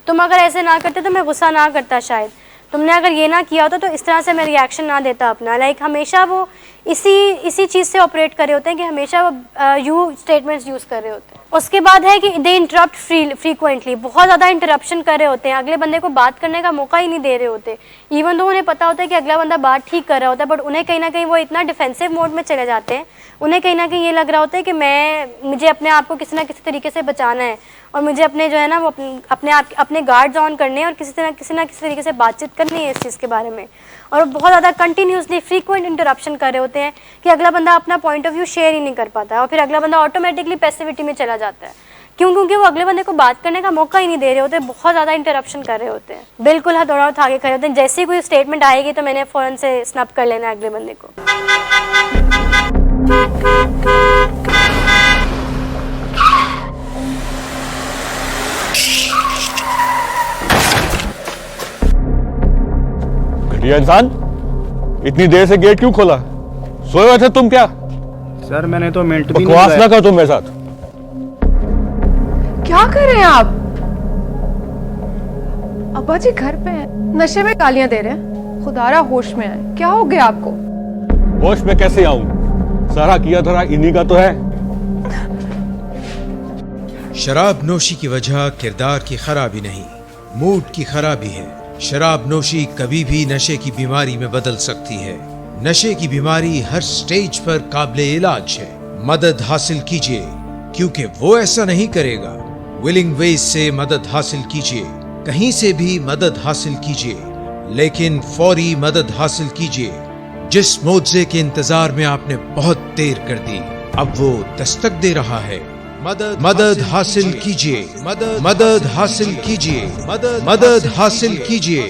तुम अगर ऐसे ना करते तो मैं गुस्सा ना करता, शायद तुमने अगर ये ना किया होता तो इस तरह से मैं रिएक्शन ना देता अपना। लाइक हमेशा वो इसी चीज़ से ऑपरेट कर रहे होते हैं कि हमेशा वो यू स्टेटमेंट्स यूज़ कर रहे होते हैं। उसके बाद है कि दे इंटरप्ट फ्रीक्वेंटली, बहुत ज़्यादा इंटरप्शन कर रहे होते हैं, अगले बंदे को बात करने का मौका ही नहीं दे रहे होते। इवन तो उन्हें पता होता है कि अगला बंदा बात ठीक कर रहा होता है, बट उन्हें कहीं ना कहीं वो इतना डिफेंसिव मोड में चले जाते हैं, उन्हें कहीं ना कहीं ये लग रहा होता है कि मुझे अपने आप को किसी ना किसी तरीके से बचाना है और मुझे अपने जो है ना वो अपने गार्ड्स ऑन करने हैं और किसी ना किसी तरीके से बातचीत करनी है इस चीज़ के बारे में। और बहुत ज़्यादा कंटिन्यूसली फ्रीक्वेंट इंटरप्शन कर रहे होते हैं कि अगला बंदा अपना पॉइंट ऑफ व्यू शेयर ही नहीं कर पाता है और फिर अगला बंदा ऑटोमेटिकली पैसिविटी में चला जाता है। क्यों? क्योंकि वो अगले बंदे को बात करने का मौका ही नहीं दे रहे होते, बहुत ज़्यादा इंटरप्शन कर रहे होते हैं, बिल्कुल हथौड़ा उठा के खड़े होते हैं। जैसे ही कोई स्टेटमेंट आएगी तो मैंने फ़ौरन से स्नप कर लेना है अगले बंदे को। घटिया इंसान, इतनी देर से गेट क्यों खोला? सोए हुए थे तुम क्या? सर मैंने तो मिनट भी नहीं बकवास ना कर तुम मेरे साथ। क्या कर रहे हैं आप? अब्बा जी घर पे हैं, नशे में गालियां दे रहे हैं। खुदारा होश में आए, क्या हो गया आपको? होश में कैसे आऊं? सारा किया धरा इन्हीं का तो है। शराब नोशी की वजह किरदार की खराबी नहीं, मूड की खराबी है। शराब नोशी कभी भी नशे की बीमारी में बदल सकती है। नशे की बीमारी हर स्टेज पर काबिले इलाज है। मदद हासिल कीजिए, क्योंकि वो ऐसा नहीं करेगा। विलिंग वेज से मदद हासिल कीजिए, कहीं से भी मदद हासिल कीजिए, लेकिन फौरी मदद हासिल कीजिए। जिस मुआवजे के इंतजार में आपने बहुत देर कर दी, अब वो दस्तक दे रहा है। मदद हासिल कीजिए, मदद हासिल कीजिए, मदद हासिल कीजिए।